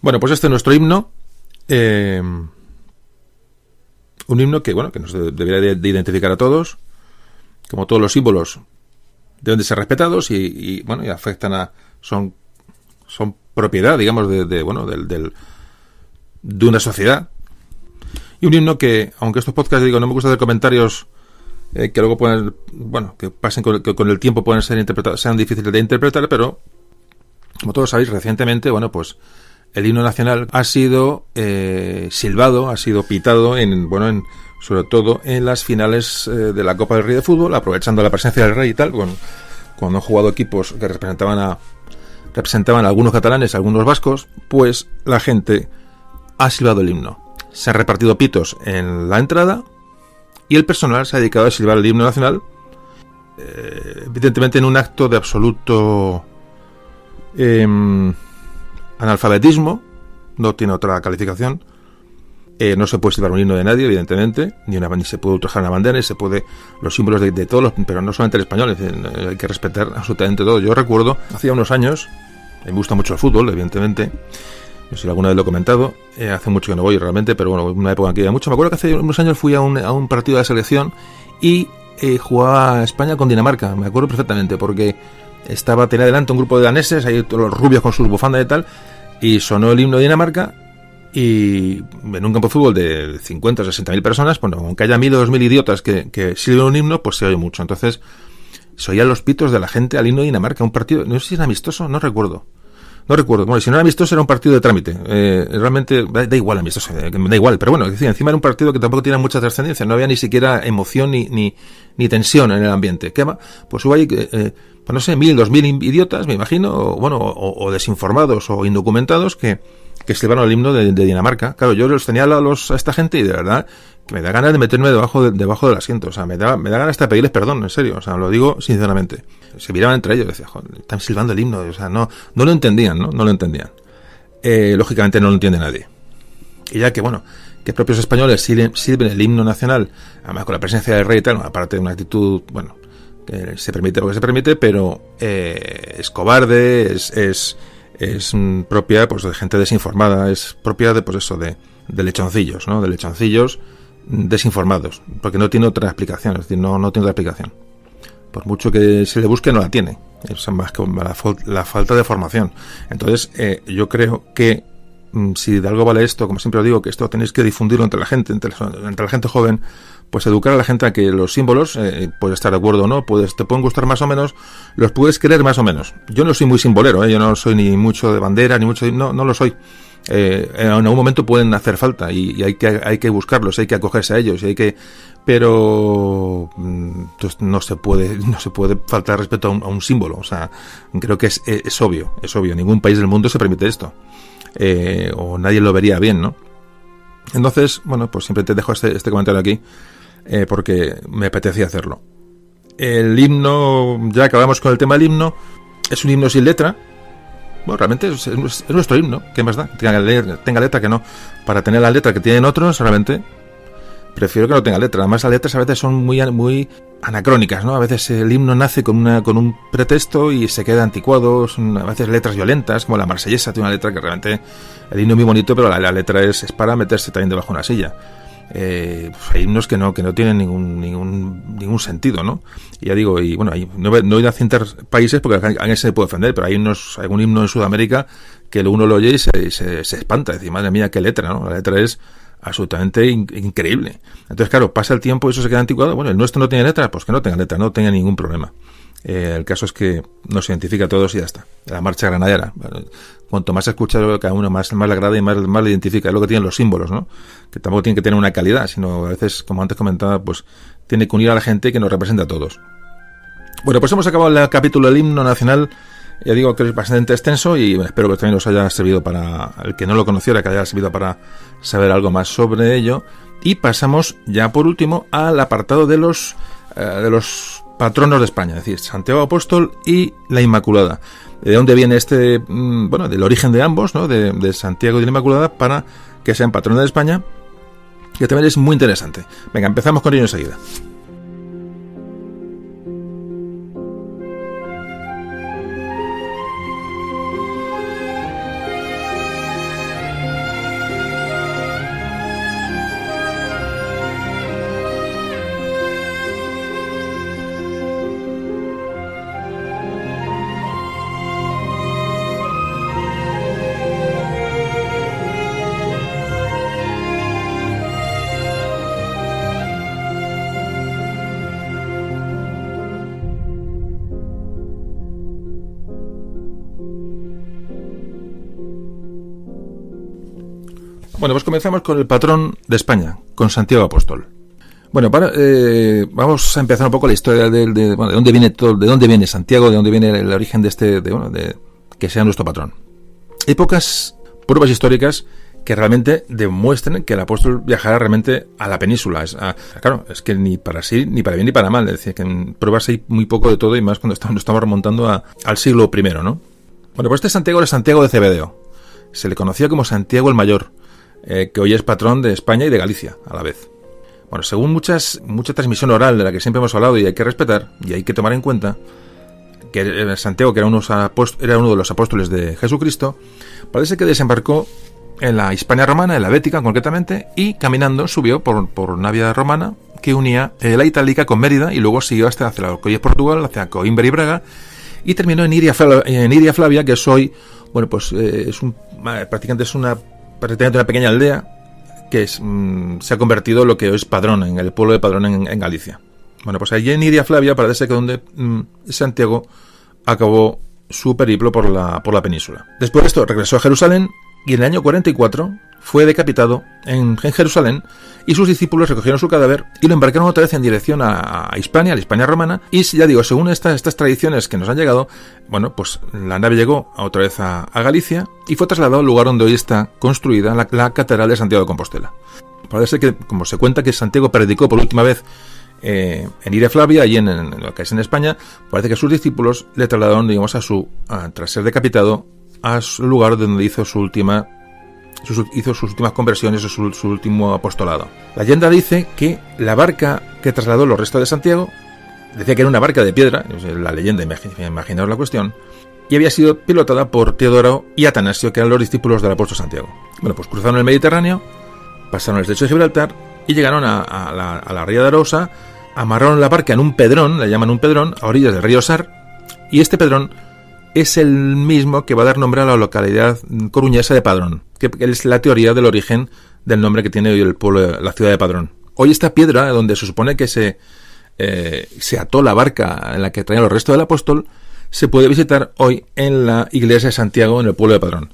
Bueno, pues este es nuestro himno. Un himno que, bueno, que nos debería de identificar a todos. Como todos los símbolos, deben de ser respetados y bueno, y afectan a... Son propiedad, digamos, de una sociedad. Y un himno que, aunque estos podcasts, digo, no me gusta hacer comentarios que luego pueden, bueno, que pasen con el tiempo, pueden ser interpretados, sean difíciles de interpretar, pero como todos sabéis, recientemente, bueno, pues el himno nacional ha sido silbado, ha sido pitado sobre todo en las finales de la Copa del Rey de Fútbol, aprovechando la presencia del Rey y tal, cuando han jugado equipos que representaban a algunos catalanes, a algunos vascos, pues la gente ha silbado el himno. Se han repartido pitos en la entrada y el personal se ha dedicado a silbar el himno nacional, evidentemente en un acto de absoluto analfabetismo, no tiene otra calificación. No se puede silbar un himno de nadie, evidentemente, ni se puede ultrajar una bandera, ni se puede los símbolos de todos, pero no solamente el español, hay que respetar absolutamente todo. Yo recuerdo, hacía unos años, me gusta mucho el fútbol, evidentemente, no sé si alguna vez lo he comentado, hace mucho que no voy realmente, pero bueno, una época en que iba mucho. Me acuerdo que hace unos años fui a un partido de la selección y jugaba España con Dinamarca, me acuerdo perfectamente, porque tenía delante un grupo de daneses, ahí todos los rubios con sus bufandas y tal, y sonó el himno de Dinamarca. Y en un campo de fútbol de 50 o 60 mil personas, pues aunque haya 1.000 o 2.000 idiotas que silben un himno, pues se oye mucho. Entonces, se oían los pitos de la gente al himno de Dinamarca. Un partido, no sé si era amistoso, no recuerdo. Bueno, si no era amistoso, era un partido de trámite. Realmente da igual amistoso, da igual. Pero bueno, es decir, encima era un partido que tampoco tenía mucha trascendencia. No había ni siquiera emoción ni tensión en el ambiente. ¿Qué va? Pues hubo ahí, pues no sé, 1.000, 2.000 idiotas, me imagino, o desinformados o indocumentados que silbaron el himno de Dinamarca. Claro, yo los tenía a esta gente y de verdad que me da ganas de meterme debajo del asiento. O sea, me da ganas hasta de pedirles perdón, en serio. O sea, lo digo sinceramente. Se miraban entre ellos y decían, joder, están silbando el himno. O sea, no lo entendían, ¿no? No lo entendían. Lógicamente no lo entiende nadie. Y ya que, bueno, que propios españoles sirven el himno nacional, además con la presencia del rey y tal, aparte de una actitud, bueno, que se permite lo que se permite, pero es cobarde, es propia, pues, de gente desinformada, es propia de, pues eso, de lechoncillos, ¿no? De lechoncillos desinformados, porque no tiene otra explicación, es decir, no tiene otra explicación. Por mucho que se le busque, no la tiene. Es más que la falta de formación. Entonces, yo creo que si de algo vale esto, como siempre os digo, que esto tenéis que difundirlo entre la gente, entre la gente joven, pues educar a la gente a que los símbolos, puedes estar de acuerdo o no, te pueden gustar más o menos, los puedes querer más o menos. Yo no soy muy simbolero, yo no soy ni mucho de bandera, ni mucho no lo soy. En algún momento pueden hacer falta y hay que buscarlos, hay que acogerse a ellos, pero pues no se puede faltar respeto a un símbolo. O sea, creo que es obvio, ningún país del mundo se permite esto, o nadie lo vería bien, ¿no? Entonces, bueno, pues siempre te dejo este comentario aquí, porque me apetecía hacerlo. El himno, ya acabamos con el tema del himno, es un himno sin letra. Bueno, realmente es nuestro himno, ¿qué más da? Tenga letra que no. Para tener la letra que tienen otros, realmente prefiero que no tenga letra. Además, las letras a veces son muy anacrónicas, ¿no? A veces el himno nace con un pretexto y se queda anticuado. Son a veces letras violentas, como la Marsellesa tiene una letra que realmente el himno es muy bonito, pero la letra es para meterse también debajo de una silla. Hay himnos que no tienen ningún sentido, ¿no? Y ya digo, y bueno, no voy a citar países porque alguien se puede ofender, pero hay algún himno en Sudamérica que uno lo oye y se espanta, decir, madre mía, qué letra, ¿no? La letra es absolutamente increíble. Entonces, claro, pasa el tiempo y eso se queda anticuado. Bueno, el nuestro no tiene letra, pues que no tenga letra, no tenga ningún problema. El caso es que nos identifica a todos y ya está. La marcha granadera. Cuanto más se escucha cada uno, más le agrada y más le identifica. Es lo que tienen los símbolos, ¿no? Que tampoco tienen que tener una calidad, sino a veces, como antes comentaba, pues tiene que unir a la gente que nos representa a todos. Bueno, pues hemos acabado el capítulo del himno nacional. Ya digo que es bastante extenso y espero que también os haya servido para el que no lo conociera, que haya servido para saber algo más sobre ello. Y pasamos ya por último al apartado de los patronos de España, es decir, Santiago Apóstol y la Inmaculada. ¿De dónde viene del origen de ambos, ¿no? De Santiago y de la Inmaculada, para que sean patronos de España, que también es muy interesante. Venga, empezamos con ello enseguida. Bueno, pues comenzamos con el patrón de España, con Santiago Apóstol. Bueno, vamos a empezar un poco la historia de dónde viene todo, de dónde viene Santiago, de dónde viene el origen de que sea nuestro patrón. Hay pocas pruebas históricas que realmente demuestren que el apóstol viajara realmente a la península. Claro, es que ni para sí, ni para bien, ni para mal. Es decir, que en pruebas hay muy poco de todo, y más cuando nos estamos remontando al siglo I, ¿no? Bueno, pues este Santiago era Santiago de Cebedeo. Se le conocía como Santiago el Mayor, que hoy es patrón de España y de Galicia a la vez. Bueno, según mucha transmisión oral de la que siempre hemos hablado y hay que respetar y hay que tomar en cuenta, que Santiago, que era uno de los apóstoles de Jesucristo, parece que desembarcó en la Hispania romana, en la Bética concretamente, y caminando subió por Navia romana que unía la Itálica con Mérida, y luego siguió hasta hacia lo que hoy es Portugal, hacia Coimbra y Braga, y terminó en Iria Flavia, que es hoy, bueno, pues prácticamente una pequeña aldea que se ha convertido en lo que hoy es Padrón, en el pueblo de Padrón en Galicia. Bueno, pues allí en Iria Flavia parece que donde Santiago acabó su periplo por la península. Después de esto regresó a Jerusalén, y en el año 44 fue decapitado en Jerusalén, y sus discípulos recogieron su cadáver y lo embarcaron otra vez en dirección a Hispania, a la Hispania romana. Y ya digo, según estas tradiciones que nos han llegado, bueno, pues la nave llegó otra vez a Galicia y fue trasladado al lugar donde hoy está construida la Catedral de Santiago de Compostela. Parece que, como se cuenta que Santiago predicó por última vez en Iria Flavia, allí en lo que es en España, parece que sus discípulos le trasladaron, digamos, tras ser decapitado, a su lugar donde hizo sus últimas conversiones, su último apostolado. La leyenda dice que la barca que trasladó los restos de Santiago, decía que era una barca de piedra, la leyenda, imaginaos la cuestión, y había sido pilotada por Teodoro y Atanasio, que eran los discípulos del apóstol Santiago. Bueno, pues cruzaron el Mediterráneo, pasaron el estrecho de Gibraltar y llegaron a la ría de Arousa, amarraron la barca en un pedrón, le llaman un pedrón, a orillas del río Sar, y este pedrón es el mismo que va a dar nombre a la localidad coruñesa de Padrón, que es la teoría del origen del nombre que tiene hoy el pueblo, la ciudad de Padrón. Hoy esta piedra, donde se supone que se ató la barca en la que traían los restos del apóstol, se puede visitar hoy en la iglesia de Santiago, en el pueblo de Padrón.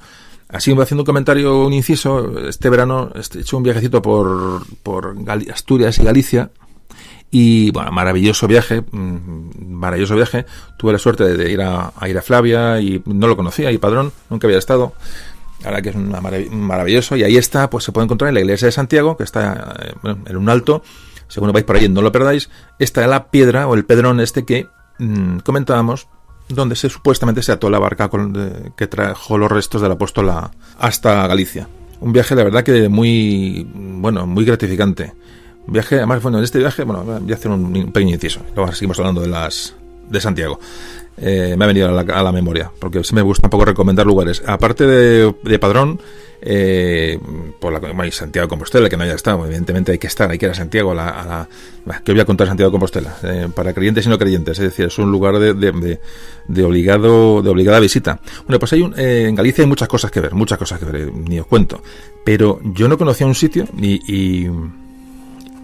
Así, haciendo un comentario, un inciso, este verano he hecho un viajecito por Asturias y Galicia. Y bueno, maravilloso viaje. Tuve la suerte de ir a Flavia, y no lo conocía, y Padrón, nunca había estado. Ahora que es maravilloso, y ahí está, pues se puede encontrar en la iglesia de Santiago, que está en un alto. Según vais por ahí, no lo perdáis. Está la piedra o el pedrón este que comentábamos, donde supuestamente se ató la barca que trajo los restos del apóstol hasta Galicia. Un viaje, la verdad, que muy gratificante. Viaje, además, en este viaje, voy a hacer un pequeño inciso. Luego seguimos hablando de Santiago. Me ha venido a la memoria, porque sí me gusta un poco recomendar lugares. Aparte de Padrón, por Santiago de Compostela, que no haya estado, evidentemente hay que ir a Santiago, que voy a contar Santiago de Compostela, para creyentes y no creyentes, es decir, es un lugar de obligada visita. Bueno, pues en Galicia hay muchas cosas que ver, ni os cuento, pero yo no conocía un sitio,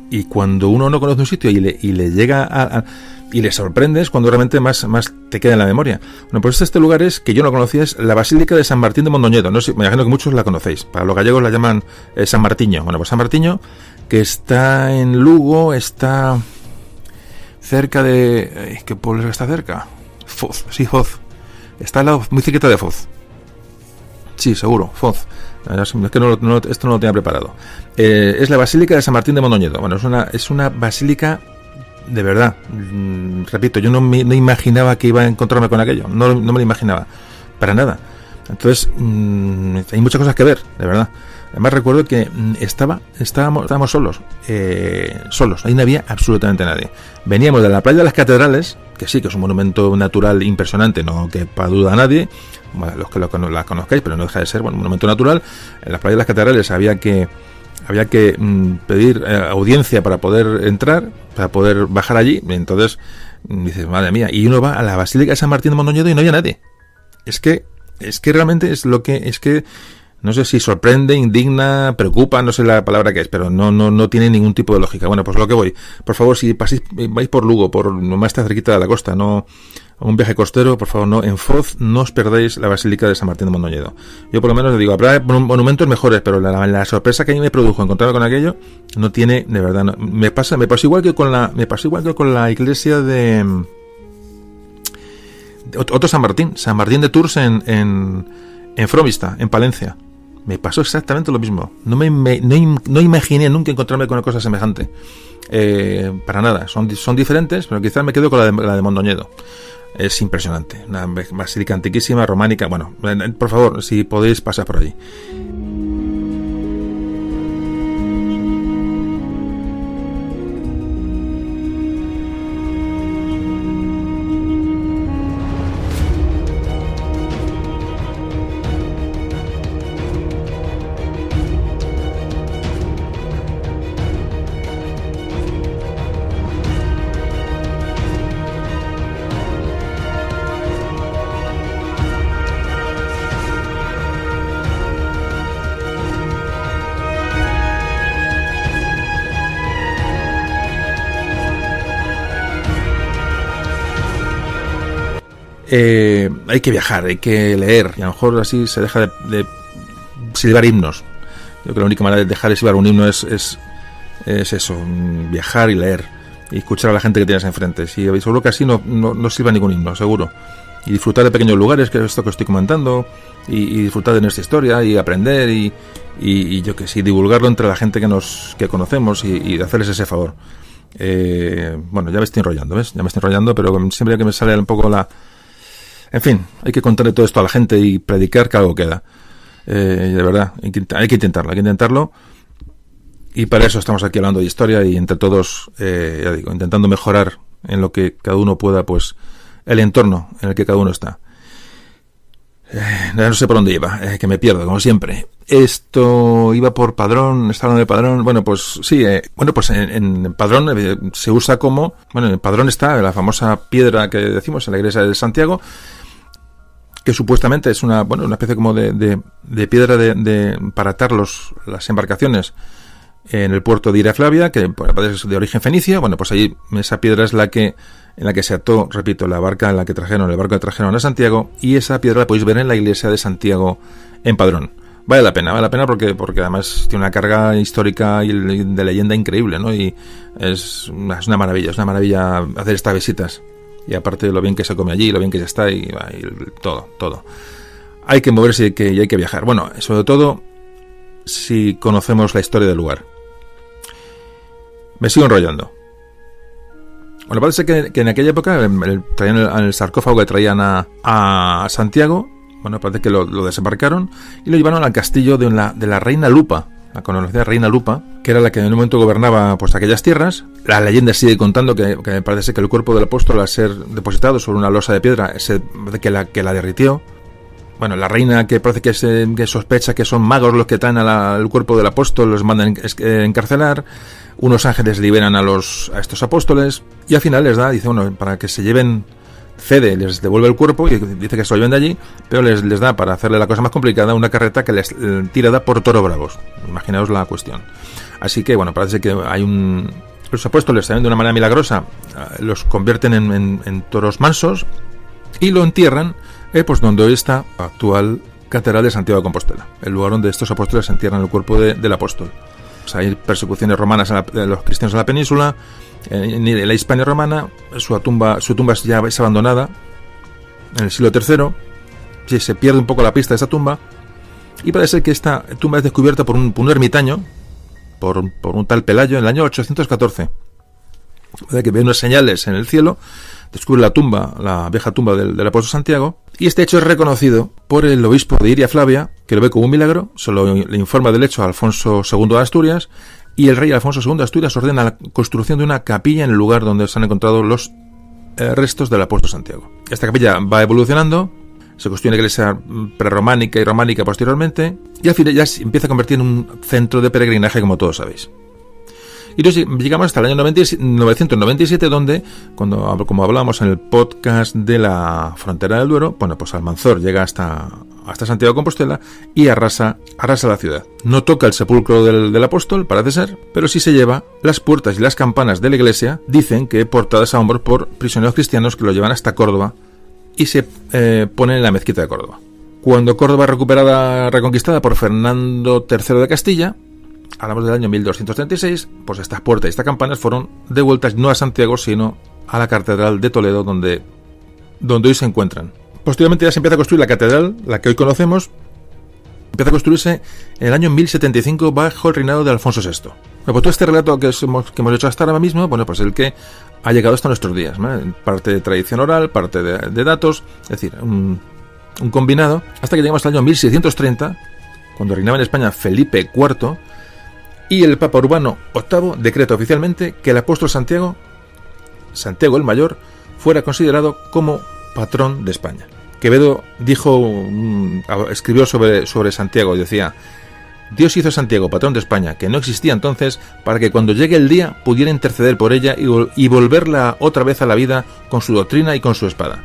y cuando uno no conoce un sitio y le llega y le sorprendes, cuando realmente más te queda en la memoria. Bueno, pues este lugar que yo no conocía, es la Basílica de San Martín de Mondoñedo. No sé, me imagino que muchos la conocéis. Para los gallegos la llaman San Martiño. Bueno, pues San Martiño, que está en Lugo, está cerca de... ¿Qué pueblo está cerca? Foz, sí, Foz. Está al lado, muy cerquita de Foz. Sí, seguro, Foz. Es que esto no lo tenía preparado. Es la Basílica de San Martín de Mondoñedo. Bueno, es una basílica de verdad. Repito, yo no imaginaba que iba a encontrarme con aquello. No me lo imaginaba. Para nada. Entonces, hay muchas cosas que ver, de verdad. Además, recuerdo que estábamos solos. Ahí no había absolutamente nadie. Veníamos de la playa de las Catedrales, que sí, que es un monumento natural impresionante, no quepa duda a nadie. Bueno, los que la conozcáis, pero no deja de ser un monumento natural. En la playa de las Catedrales había que pedir audiencia para poder entrar, para poder bajar allí. Entonces dices, madre mía, y uno va a la Basílica de San Martín de Mondoñedo y no había nadie. Es que realmente es que No sé si sorprende, indigna, preocupa, no sé la palabra que es, pero no tiene ningún tipo de lógica. Bueno, pues lo que voy. Por favor, si vais por Lugo, nomás está cerquita de la costa, no a un viaje costero, por favor, no, en Foz no os perdáis la Basílica de San Martín de Mondoñedo. Yo por lo menos le digo, habrá monumentos mejores, pero la sorpresa que a mí me produjo encontrarme con aquello no tiene, de verdad, no. Me pasó igual que con la iglesia de otro San Martín de Tours en Fromista, en Palencia. Me pasó exactamente lo mismo. No imaginé nunca encontrarme con una cosa semejante. Para nada. Son diferentes, pero quizás me quedo con la de Mondoñedo. Es impresionante. Una basílica antiquísima, románica. Bueno, por favor, si podéis pasar por allí. Hay que viajar, hay que leer, y a lo mejor así se deja de silbar himnos. Yo creo que la única manera de dejar de silbar un himno es eso, viajar y leer, y escuchar a la gente que tienes enfrente. Si seguro que así no silba ningún himno, seguro. Y disfrutar de pequeños lugares, que es esto que estoy comentando, y disfrutar de nuestra historia, y aprender, y yo que sé, divulgarlo entre la gente que conocemos, y de hacerles ese favor. Bueno, ya me estoy enrollando, ¿ves? Ya me estoy enrollando, pero siempre que me sale un poco En fin, hay que contarle todo esto a la gente y predicar que algo queda. De verdad, hay que intentarlo. Y para eso estamos aquí hablando de historia y entre todos, ya digo, intentando mejorar en lo que cada uno pueda, pues, el entorno en el que cada uno está. No sé por dónde iba, que me pierdo, como siempre. Esto iba por Padrón, está hablando de Padrón. Bueno, pues sí, pues en Padrón se usa como... Bueno, en Padrón está la famosa piedra que decimos en la iglesia de Santiago, que supuestamente es una especie como de piedra para atar las embarcaciones en el puerto de Iraflavia, que es de origen fenicio. Bueno, pues allí esa piedra es en la que se ató, repito, el barco que trajeron a Santiago, y esa piedra la podéis ver en la iglesia de Santiago en Padrón. Vale la pena porque además tiene una carga histórica y de leyenda increíble, ¿no? Y es una maravilla hacer estas visitas. Y aparte de lo bien que se come allí, lo bien que se está y todo. Hay que moverse y hay que viajar. Bueno, sobre todo si conocemos la historia del lugar. Me sigo enrollando. Bueno, parece que en aquella época traían el sarcófago que traían a Santiago. Bueno, parece que lo desembarcaron y lo llevaron al castillo de la reina Lupa, la conocida reina Lupa, que era la que en un momento gobernaba pues aquellas tierras. La leyenda sigue contando que parece que el cuerpo del apóstol, al ser depositado sobre una losa de piedra, que la derritió. Bueno, la reina, que parece que sospecha que son magos los que traen al cuerpo del apóstol, los mandan encarcelar. Unos ángeles liberan a estos apóstoles y al final les da, dice, bueno, para que se lleven Fede, les devuelve el cuerpo y dice que se lo lleven de allí, pero les da, para hacerle la cosa más complicada, una carreta que les tirada por toros bravos. Imaginaos la cuestión. Así que, bueno, parece que los apóstoles también de una manera milagrosa los convierten en toros mansos y lo entierran pues donde hoy está la actual Catedral de Santiago de Compostela, el lugar donde estos apóstoles entierran el cuerpo del apóstol. O sea, hay persecuciones romanas de los cristianos en la península, en la Hispania romana. Su tumba ya es abandonada en el siglo III. Sí, se pierde un poco la pista de esa tumba y parece que esta tumba es descubierta por un ermitaño, por un tal Pelayo, en el año 814. Que ve unas señales en el cielo, descubre la vieja tumba del apóstol Santiago, y este hecho es reconocido por el obispo de Iria Flavia, que lo ve como un milagro, le informa del hecho a Alfonso II de Asturias, y el rey Alfonso II de Asturias ordena la construcción de una capilla en el lugar donde se han encontrado los restos del apóstol Santiago. Esta capilla va evolucionando, se construye una iglesia prerrománica y románica posteriormente, y al final ya se empieza a convertir en un centro de peregrinaje, como todos sabéis. Y entonces llegamos hasta el año 997, donde, como hablábamos en el podcast de la frontera del Duero, bueno, pues Almanzor llega hasta hasta Santiago de Compostela y arrasa la ciudad. No toca el sepulcro del apóstol, parece ser, pero sí se lleva las puertas y las campanas de la iglesia, dicen que portadas a hombros por prisioneros cristianos que lo llevan hasta Córdoba y se ponen en la mezquita de Córdoba. Cuando Córdoba es reconquistada por Fernando III de Castilla, hablamos del año 1236, pues estas puertas y estas campanas fueron devueltas no a Santiago, sino a la Catedral de Toledo, donde hoy se encuentran. Posteriormente ya se empieza a construir la catedral, la que hoy conocemos, empieza a construirse en el año 1075 bajo el reinado de Alfonso VI. Bueno, pues todo este relato que hemos hecho hasta ahora mismo, bueno, pues el que ha llegado hasta nuestros días, ¿no? Parte de tradición oral, parte de datos, es decir, un combinado, hasta que llegamos al año 1630, cuando reinaba en España Felipe IV, y el Papa Urbano VIII decreta oficialmente que el apóstol Santiago el Mayor, fuera considerado como patrón de España. Quevedo escribió sobre Santiago y decía: Dios hizo a Santiago patrón de España, que no existía entonces, para que cuando llegue el día pudiera interceder por ella y volverla otra vez a la vida con su doctrina y con su espada.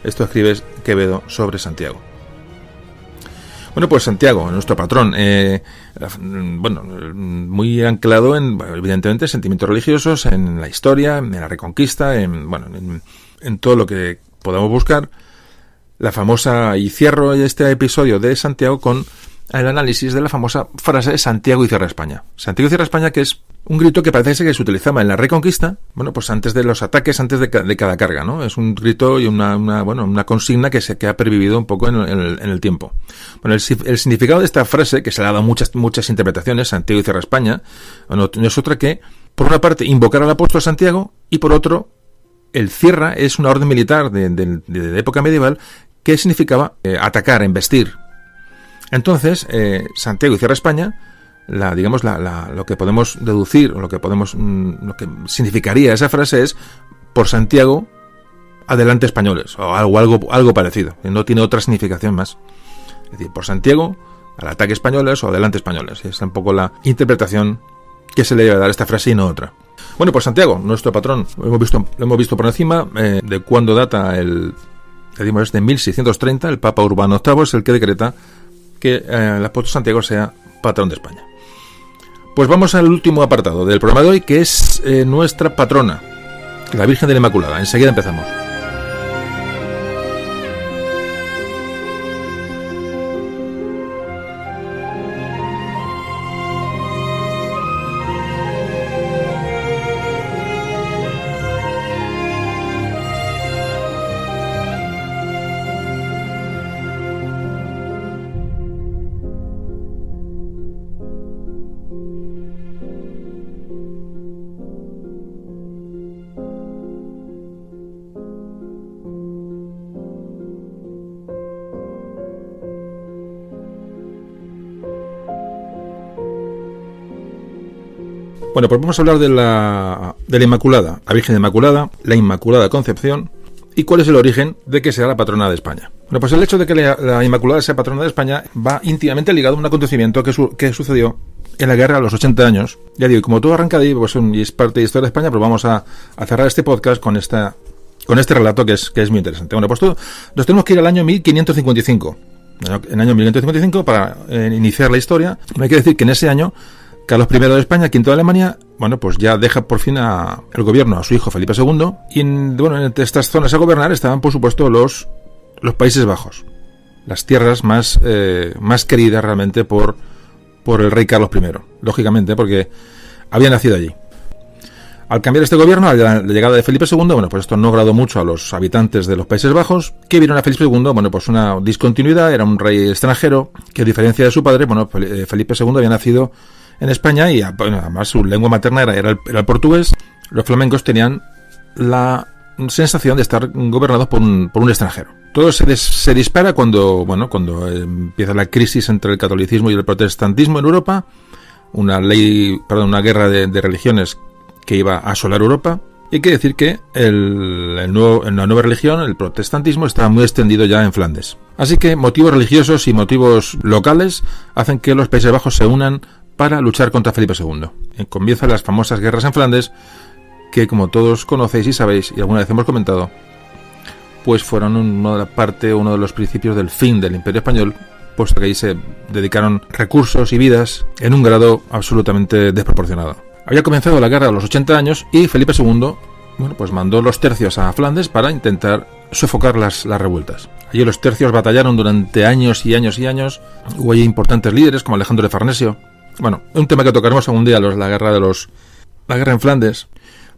Esto escribe Quevedo sobre Santiago. Bueno, pues Santiago, nuestro patrón, muy anclado en, evidentemente, sentimientos religiosos, en la historia, en la Reconquista, en todo lo que podamos buscar. La famosa, y cierro este episodio de Santiago con el análisis de la famosa frase Santiago y cierra España. Santiago y cierra España, que es un grito que parece ser que se utilizaba en la Reconquista, bueno, pues antes de los ataques, antes de cada carga, ¿no? Es un grito y una consigna que ha pervivido un poco en el tiempo. Bueno, el significado de esta frase, que se le ha dado muchas interpretaciones, Santiago y cierra España, no es otra que, por una parte, invocar al apóstol Santiago, y por otro, el cierra es una orden militar de época medieval que significaba atacar, embestir. Entonces, Santiago y cierra España, lo que podemos deducir, o lo que significaría esa frase es: por Santiago, adelante españoles, o algo parecido. No tiene otra significación más. Es decir, por Santiago, al ataque españoles o adelante españoles. Esa es un poco la interpretación que se le debe dar a esta frase y no otra. Bueno, pues Santiago, nuestro patrón, lo hemos visto por encima, de cuándo data es de 1630, el Papa Urbano VIII es el que decreta que el apóstol Santiago sea patrón de España. Pues vamos al último apartado del programa de hoy, que es nuestra patrona, la Virgen de la Inmaculada. Enseguida empezamos. Bueno, pues vamos a hablar de la Inmaculada, la Virgen Inmaculada, la Inmaculada Concepción, y cuál es el origen de que sea la patrona de España. Bueno, pues el hecho de que la Inmaculada sea patrona de España va íntimamente ligado a un acontecimiento que sucedió en la guerra a los 80 años. Ya digo, como todo arranca ahí, pues es parte de historia de España, pero vamos a cerrar este podcast con este relato que es muy interesante. Bueno, pues nos tenemos que ir al año 1555. En el año 1555, para iniciar la historia, hay que decir que en ese año Carlos I de España, V de Alemania, bueno, pues ya deja por fin el gobierno a su hijo Felipe II, y entre estas zonas a gobernar estaban, por supuesto, los Países Bajos, las tierras más queridas realmente por el rey Carlos I, lógicamente, porque había nacido allí. Al cambiar este gobierno, a la llegada de Felipe II, bueno, pues esto no agradó mucho a los habitantes de los Países Bajos, que vieron a Felipe II, bueno, pues una discontinuidad, era un rey extranjero, que a diferencia de su padre, bueno, Felipe II había nacido en España y además su lengua materna era el portugués. Los flamencos tenían la sensación de estar gobernados por un extranjero. Todo se dispara cuando empieza la crisis entre el catolicismo y el protestantismo en Europa, una guerra de religiones que iba a asolar Europa. Y hay que decir que la nueva religión, el protestantismo, está muy extendido ya en Flandes. Así que motivos religiosos y motivos locales hacen que los Países Bajos se unan para luchar contra Felipe II. Comienzan las famosas guerras en Flandes, que como todos conocéis y sabéis, y alguna vez hemos comentado, pues fueron uno de los principios del fin del Imperio Español, puesto que ahí se dedicaron recursos y vidas en un grado absolutamente desproporcionado. Había comenzado la guerra a los 80 años y Felipe II, pues mandó los tercios a Flandes para intentar sofocar las revueltas. Allí los tercios batallaron durante años y años y años. Hubo allí importantes líderes como Alejandro de Farnesio. Bueno, un tema que tocaremos algún día, la guerra en Flandes.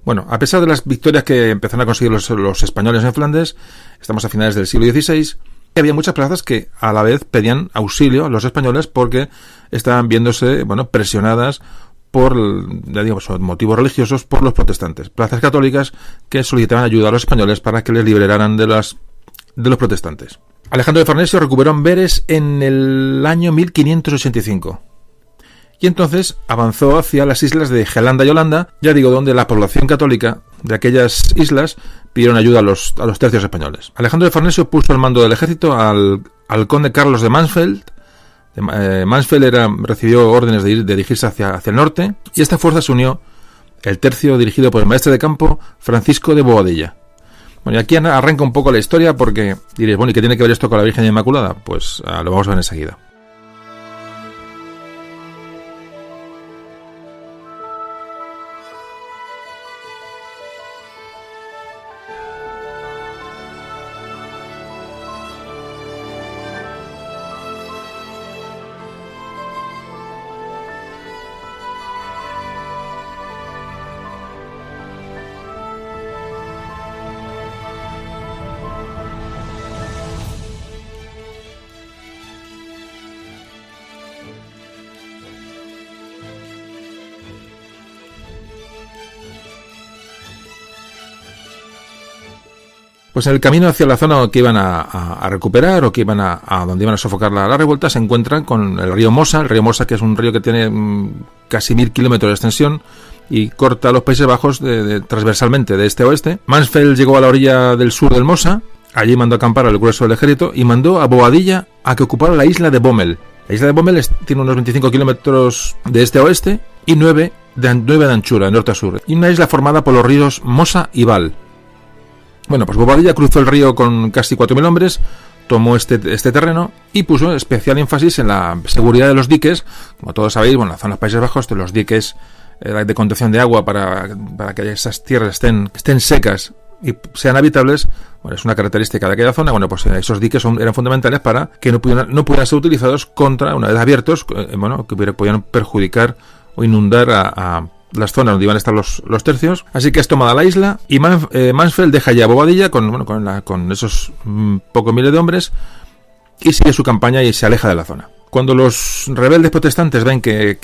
Bueno, a pesar de las victorias que empezaron a conseguir los españoles en Flandes, estamos a finales del siglo XVI, había muchas plazas que a la vez pedían auxilio a los españoles porque estaban viéndose, presionadas por, ya digo, motivos religiosos por los protestantes. Plazas católicas que solicitaban ayuda a los españoles para que les liberaran de los protestantes. Alejandro de Farnesio recuperó Amberes en el año 1585. Y entonces avanzó hacia las islas de Gelanda y Holanda, ya digo, donde la población católica de aquellas islas pidieron ayuda a los tercios españoles. Alejandro de Farnesio puso al mando del ejército al conde Carlos de Mansfeld. Mansfeld recibió órdenes de dirigirse hacia el norte, y a esta fuerza se unió el tercio dirigido por el maestre de campo Francisco de Boadilla. Bueno, y aquí arranca un poco la historia porque diréis, ¿y qué tiene que ver esto con la Virgen Inmaculada? Pues lo vamos a ver enseguida. Pues en el camino hacia la zona que iban a recuperar o que iban a donde iban a sofocar la revuelta se encuentran con el río Mosa, que es un río que tiene casi 1000 kilómetros de extensión y corta los Países Bajos transversalmente de este a oeste. Mansfeld llegó a la orilla del sur del Mosa, allí mandó a acampar al grueso del ejército y mandó a Boadilla a que ocupara la isla de Bommel. La isla de Bommel tiene unos 25 kilómetros de este a oeste y 9 de anchura, de norte a sur, y una isla formada por los ríos Mosa y Val. Bueno, pues Bobadilla cruzó el río con casi 4.000 hombres, tomó este terreno y puso especial énfasis en la seguridad de los diques. Como todos sabéis, en la zona de los Países Bajos, los diques de contención de agua para que esas tierras estén secas y sean habitables, es una característica de aquella zona. Pues esos diques eran fundamentales para que no pudieran ser utilizados contra, una vez abiertos, que pudieran perjudicar o inundar a las zonas donde iban a estar los tercios. Así que es tomada la isla y Mansfeld deja ya Bobadilla con esos pocos miles de hombres y sigue su campaña y se aleja de la zona. Cuando los rebeldes protestantes ven que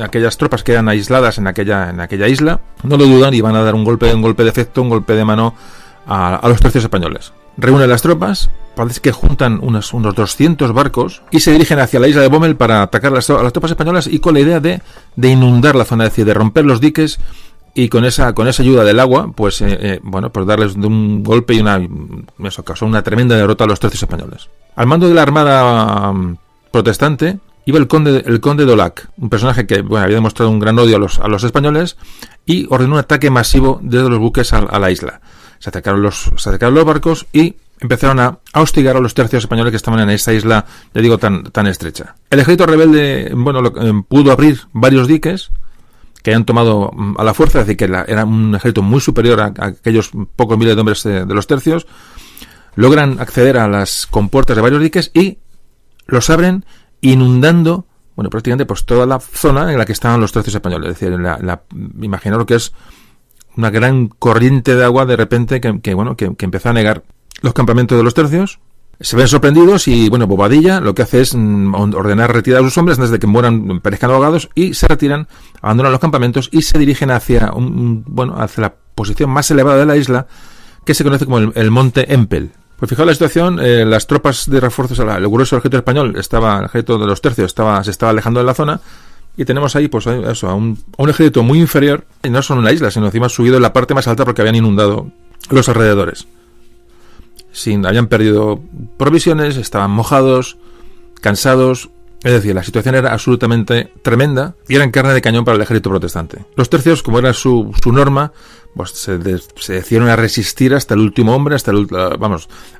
aquellas tropas quedan aisladas en aquella isla, no lo dudan y van a dar un golpe de efecto, un golpe de mano a los tercios españoles. Reúnen las tropas, parece que juntan unos 200 barcos y se dirigen hacia la isla de Bommel para atacar a las tropas españolas y con la idea de inundar la zona, es decir, de romper los diques y con esa ayuda del agua, pues darles de un golpe y eso causó una tremenda derrota a los tercios españoles. Al mando de la armada protestante iba el conde Dolac, un personaje que había demostrado un gran odio a los españoles y ordenó un ataque masivo desde los buques a la isla. Se atacaron los barcos y empezaron a hostigar a los tercios españoles que estaban en esta isla, ya digo, tan estrecha. El ejército rebelde pudo abrir varios diques que habían tomado a la fuerza, es decir, que era un ejército muy superior a aquellos pocos miles de hombres de los tercios. Logran acceder a las compuertas de varios diques y los abren inundando prácticamente pues toda la zona en la que estaban los tercios españoles. Es decir, imaginaros que es una gran corriente de agua de repente que empezó a negar los campamentos de los tercios. Se ven sorprendidos y Bobadilla lo que hace es ordenar retirar a sus hombres antes de que perezcan ahogados y se retiran, abandonan los campamentos y se dirigen hacia hacia la posición más elevada de la isla, que se conoce como el monte Empel. Pues fijaos la situación, las tropas de refuerzos, el grueso del ejército español, el ejército de los tercios se estaba alejando de la zona. Y tenemos ahí a un ejército muy inferior, y no solo en la isla, sino encima subido en la parte más alta porque habían inundado los alrededores. Habían perdido provisiones, estaban mojados, cansados, es decir, la situación era absolutamente tremenda y eran carne de cañón para el ejército protestante. Los tercios, como era su norma, pues se hicieron a resistir hasta el último hombre,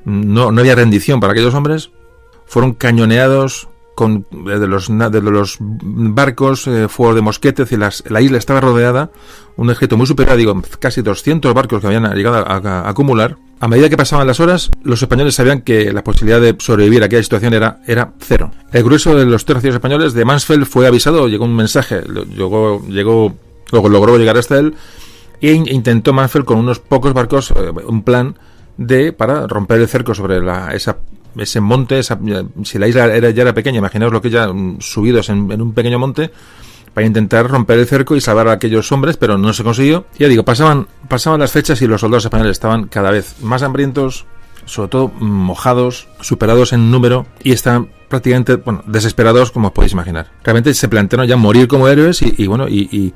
no había rendición para aquellos hombres. Fueron cañoneados desde los barcos, fuego de mosquetes, y la isla estaba rodeada, un ejército muy superior, casi 200 barcos que habían llegado a acumular. A medida que pasaban las horas, los españoles sabían que la posibilidad de sobrevivir a aquella situación era cero. El grueso de los tercios españoles de Mansfeld fue avisado, llegó un mensaje, logró llegar hasta él, e intentó Mansfeld con unos pocos barcos un plan para romper el cerco sobre ese monte. Si la isla ya era pequeña, imaginaos lo que ya subidos en un pequeño monte, para intentar romper el cerco y salvar a aquellos hombres, pero no se consiguió. Ya digo, pasaban las fechas y los soldados españoles estaban cada vez más hambrientos, sobre todo mojados, superados en número, y estaban prácticamente desesperados, como os podéis imaginar. Realmente se plantearon ya morir como héroes y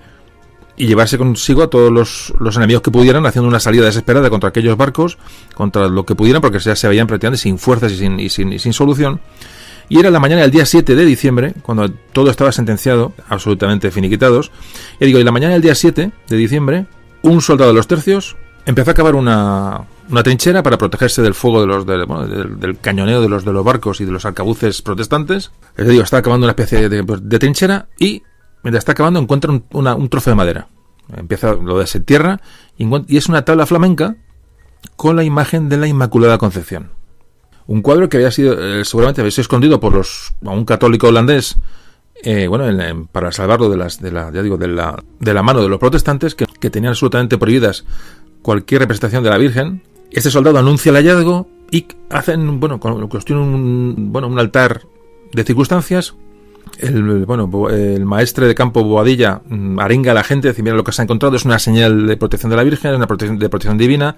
llevarse consigo a todos los enemigos que pudieran, haciendo una salida desesperada contra aquellos barcos, contra lo que pudieran, porque ya se veían prácticamente sin fuerzas y sin solución. Y era la mañana del día 7 de diciembre, cuando todo estaba sentenciado, absolutamente finiquitados. Y la mañana del día 7 de diciembre, un soldado de los tercios empezó a cavar una trinchera para protegerse del fuego del cañoneo de los barcos y de los arcabuces protestantes. Estaba cavando una especie de trinchera, y mientras está cavando encuentra un trozo de madera. Lo desentierra y es una tabla flamenca con la imagen de la Inmaculada Concepción. Un cuadro que había sido seguramente había sido escondido por a un católico holandés, para salvarlo de la mano de los protestantes, que tenían absolutamente prohibidas cualquier representación de la Virgen. Este soldado anuncia el hallazgo y construyen un altar de circunstancias. El maestre de campo Boadilla arenga a la gente, decir, mira lo que se ha encontrado, es una señal de protección de la Virgen, es una protección divina,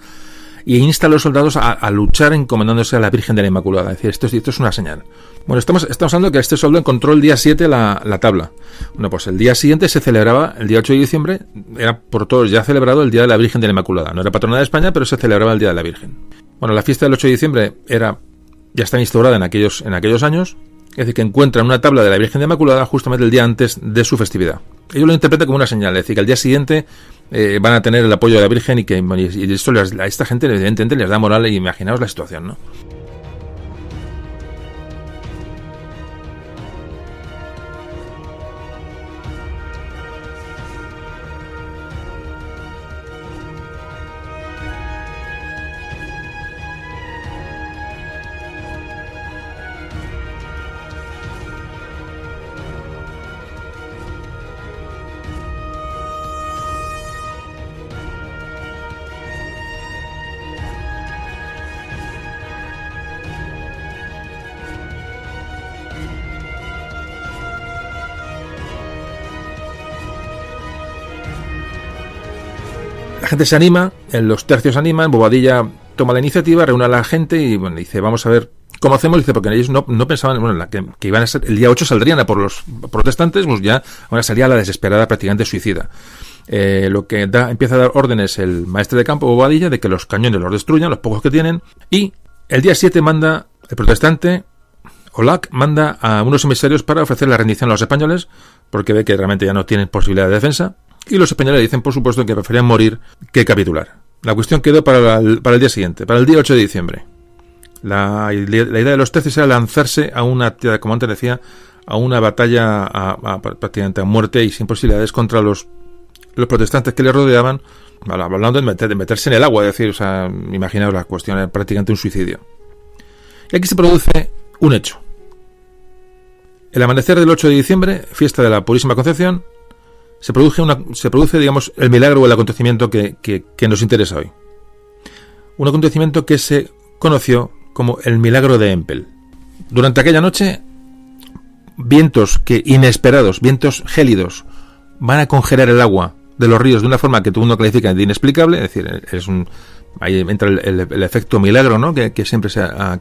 y insta a los soldados a luchar encomendándose a la Virgen de la Inmaculada. Es decir, esto es una señal. Bueno, estamos hablando que este soldado encontró el día 7 la tabla. Bueno, pues el día siguiente se celebraba, el día 8 de diciembre, era por todos ya celebrado el Día de la Virgen de la Inmaculada. No era patrona de España, pero se celebraba el Día de la Virgen. Bueno, la fiesta del 8 de diciembre ya está instaurada en aquellos años. Es decir, que encuentran una tabla de la Virgen de Inmaculada justamente el día antes de su festividad. Ellos lo interpretan como una señal, es decir, que al día siguiente van a tener el apoyo de la Virgen, y esto a esta gente evidentemente les da moral, y imaginaos la situación, ¿no? La gente se anima, los tercios se animan, Bobadilla toma la iniciativa, reúne a la gente y dice, vamos a ver cómo hacemos. Dice, porque ellos no pensaban que iban a ser, el día 8 saldrían a por los protestantes, pues ya ahora salía la desesperada, prácticamente suicida. Lo que empieza a dar órdenes el maestre de campo Bobadilla de que los cañones los destruyan, los pocos que tienen, y el día 7 manda el protestante Olac manda a unos emisarios para ofrecer la rendición a los españoles, porque ve que realmente ya no tienen posibilidad de defensa. Y los españoles dicen, por supuesto, que preferían morir que capitular. La cuestión quedó para el día siguiente, para el día 8 de diciembre. La idea de los tercios era lanzarse como antes decía, a una batalla prácticamente a muerte y sin posibilidades contra los protestantes que les rodeaban, hablando de meterse en el agua, es decir, imaginaos la cuestión, era prácticamente un suicidio. Y aquí se produce un hecho. El amanecer del 8 de diciembre, fiesta de la Purísima Concepción, se produce, digamos, el milagro o el acontecimiento que nos interesa hoy. Un acontecimiento que se conoció como el milagro de Empel. Durante aquella noche, vientos inesperados, vientos gélidos, van a congelar el agua de los ríos de una forma que todo el mundo califica de inexplicable. Es decir, ahí entra el efecto milagro, ¿no? que siempre se ha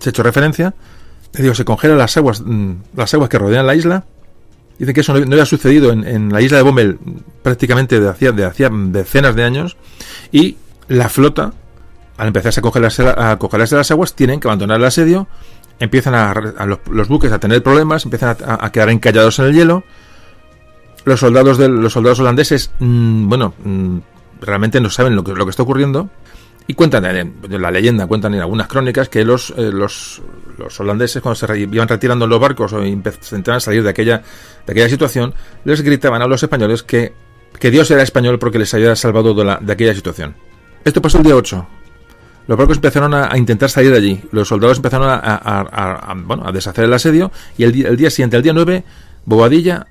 hecho referencia. Se congelan las aguas que rodean la isla. Dice que eso no había sucedido en la isla de Bommel prácticamente de hacía decenas de años, y la flota, al empezar a congelarse las aguas, tienen que abandonar el asedio, empiezan los buques a tener problemas, empiezan a quedar encallados en el hielo. Los soldados holandeses realmente no saben lo que está ocurriendo. Y cuentan la leyenda, cuentan en algunas crónicas que los holandeses, cuando se iban retirando en los barcos o intentaban salir de aquella situación, les gritaban a los españoles que Dios era español porque les había salvado de aquella situación. Esto pasó el día 8. Los barcos empezaron a intentar salir de allí. Los soldados empezaron a deshacer el asedio, y el día siguiente, el día 9, Bobadilla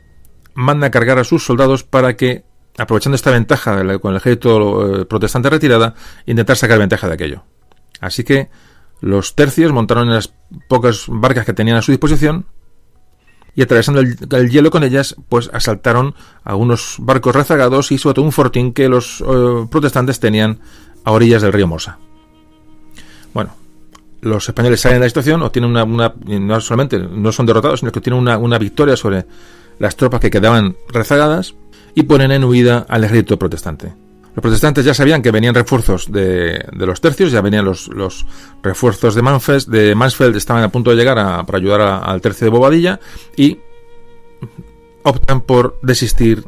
manda a cargar a sus soldados para que, aprovechando esta ventaja con el ejército protestante retirada, intentar sacar ventaja de aquello. Así que los tercios montaron en las pocas barcas que tenían a su disposición y, atravesando el hielo con ellas, pues asaltaron a unos barcos rezagados y sobre todo un fortín que los protestantes tenían a orillas del río Mosa. Bueno, los españoles salen de la situación, obtienen no solamente no son derrotados, sino que tienen una victoria sobre las tropas que quedaban rezagadas y ponen en huida al ejército protestante. Los protestantes ya sabían que venían refuerzos de los tercios, ya venían los refuerzos de Mansfeld estaban a punto de llegar para ayudar al tercio de Bobadilla, y optan por desistir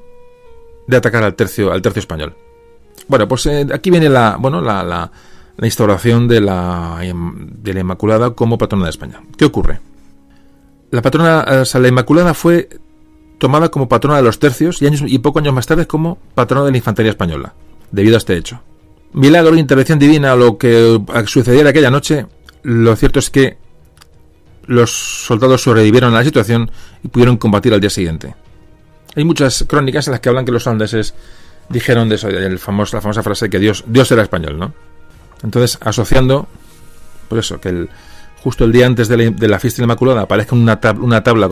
de atacar al tercio español. Bueno, pues aquí viene la instauración de la Inmaculada como patrona de España. ¿Qué ocurre? La Inmaculada fue tomada como patrona de los tercios y pocos años más tarde como patrona de la infantería española, debido a este hecho. Milagro, intervención divina, lo que sucediera aquella noche, lo cierto es que los soldados sobrevivieron a la situación y pudieron combatir al día siguiente. Hay muchas crónicas en las que hablan que los holandeses dijeron de eso, la famosa frase que Dios era español, ¿no? Entonces, asociando, por eso, que justo el día antes de la fiesta de la Inmaculada aparezca una tabla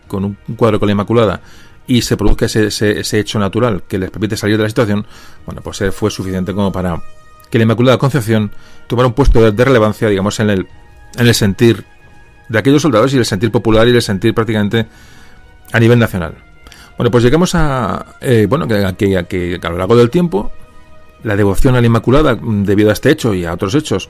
con un cuadro con la Inmaculada y se produzca ese hecho natural que les permite salir de la situación, bueno, pues fue suficiente como para que la Inmaculada Concepción tomara un puesto de relevancia, digamos, en el sentir de aquellos soldados y el sentir popular y el sentir prácticamente a nivel nacional. Bueno, pues llegamos que a lo largo del tiempo la devoción a la Inmaculada, debido a este hecho y a otros hechos,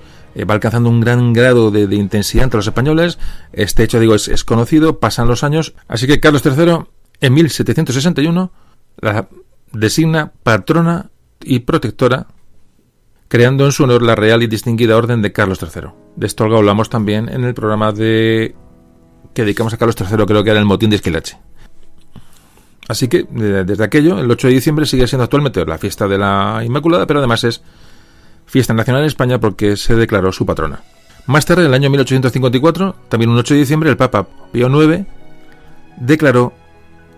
va alcanzando un gran grado de intensidad entre los españoles. Este hecho, digo, es conocido, pasan los años, así que Carlos III, en 1761, la designa patrona y protectora, creando en su honor la Real y Distinguida Orden de Carlos III. De esto algo hablamos también en el programa que dedicamos a Carlos III, creo que era el motín de Esquilache. Así que desde aquello, el 8 de diciembre sigue siendo actualmente la fiesta de la Inmaculada, pero además es fiesta nacional en España porque se declaró su patrona. Más tarde, en el año 1854, también un 8 de diciembre, el Papa Pío IX declaró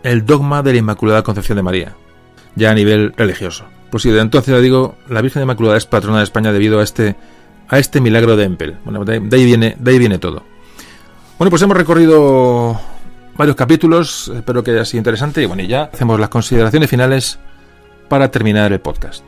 el dogma de la Inmaculada Concepción de María, ya a nivel religioso. Pues sí, de entonces ya digo, la Virgen Inmaculada es patrona de España debido a este milagro de Empel. Bueno, de ahí viene todo. Bueno, pues hemos recorrido varios capítulos, espero que haya sido interesante, y bueno, y ya hacemos las consideraciones finales para terminar el podcast.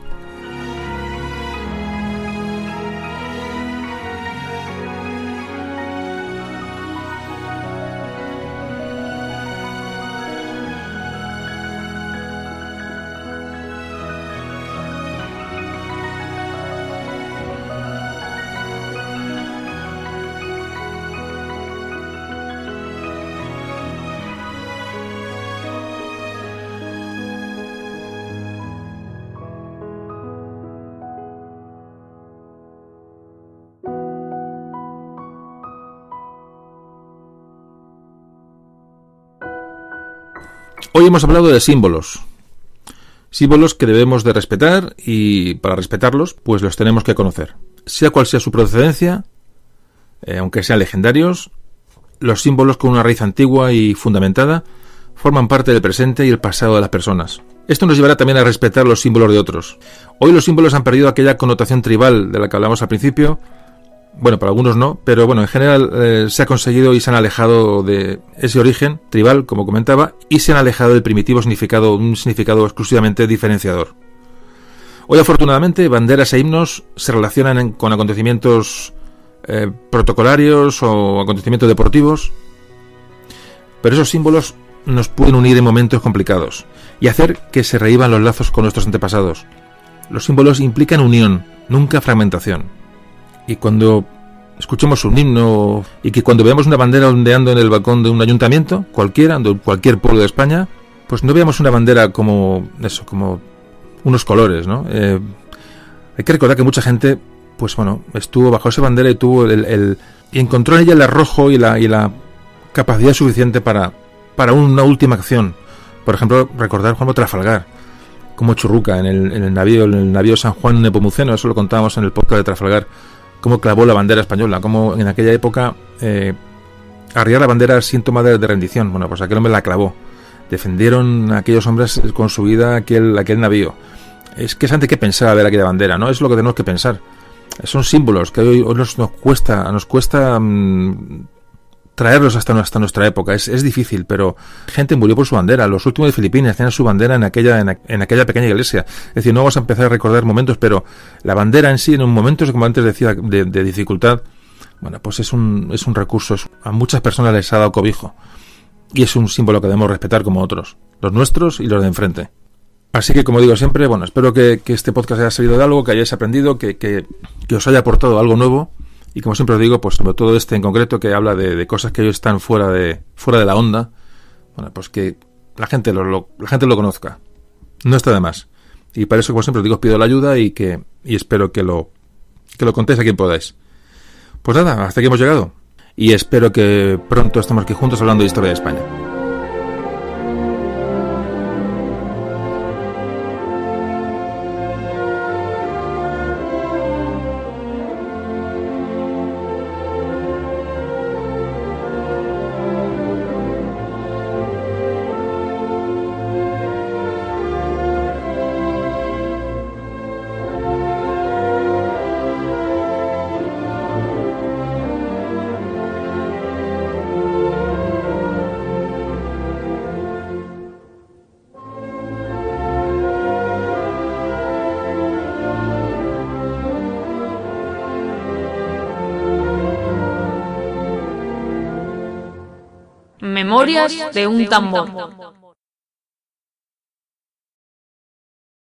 Hoy hemos hablado de símbolos que debemos de respetar, y para respetarlos pues los tenemos que conocer. Sea cual sea su procedencia, aunque sean legendarios, los símbolos con una raíz antigua y fundamentada forman parte del presente y el pasado de las personas. Esto nos llevará también a respetar los símbolos de otros. Hoy los símbolos han perdido aquella connotación tribal de la que hablamos al principio. Bueno, para algunos no, pero bueno, en general se ha conseguido y se han alejado de ese origen tribal, como comentaba, y se han alejado del primitivo significado, un significado exclusivamente diferenciador. Hoy, afortunadamente, banderas e himnos se relacionan con acontecimientos protocolarios o acontecimientos deportivos, pero esos símbolos nos pueden unir en momentos complicados y hacer que se revivan los lazos con nuestros antepasados. Los símbolos implican unión, nunca fragmentación. Y cuando escuchemos un himno y que cuando veamos una bandera ondeando en el balcón de un ayuntamiento, cualquier pueblo de España, pues no veamos una bandera como unos colores, ¿no? Hay que recordar que mucha gente, pues bueno, estuvo bajo esa bandera y tuvo y encontró en ella el arrojo y la capacidad suficiente para una última acción. Por ejemplo, recordar Juan Trafalgar, como Churruca en el navío San Juan Nepomuceno, eso lo contábamos en el podcast de Trafalgar, cómo clavó la bandera española, cómo en aquella época arriar la bandera era síntoma de rendición. Bueno, pues aquel hombre la clavó. Defendieron a aquellos hombres con su vida aquel navío. Es que es antes que pensar a ver aquella bandera, ¿no? Es lo que tenemos que pensar. Son símbolos que hoy nos cuesta traerlos hasta nuestra época. Es difícil, pero gente murió por su bandera. Los últimos de Filipinas tenían su bandera en aquella pequeña iglesia. Es decir, no vamos a empezar a recordar momentos, pero la bandera en sí, en un momento, como antes decía, de dificultad, bueno, pues es un recurso. A muchas personas les ha dado cobijo. Y es un símbolo que debemos respetar como otros. Los nuestros y los de enfrente. Así que, como digo siempre, bueno, espero que este podcast haya servido de algo, que hayáis aprendido, que os haya aportado algo nuevo. Y como siempre os digo, pues sobre todo este en concreto, que habla de cosas que hoy están fuera de la onda, bueno, pues que la gente lo conozca. No está de más. Y para eso, como siempre os digo, os pido la ayuda y espero que lo contéis a quien podáis. Pues nada, hasta aquí hemos llegado. Y espero que pronto estemos aquí juntos hablando de historia de España. Memorias de un tambor.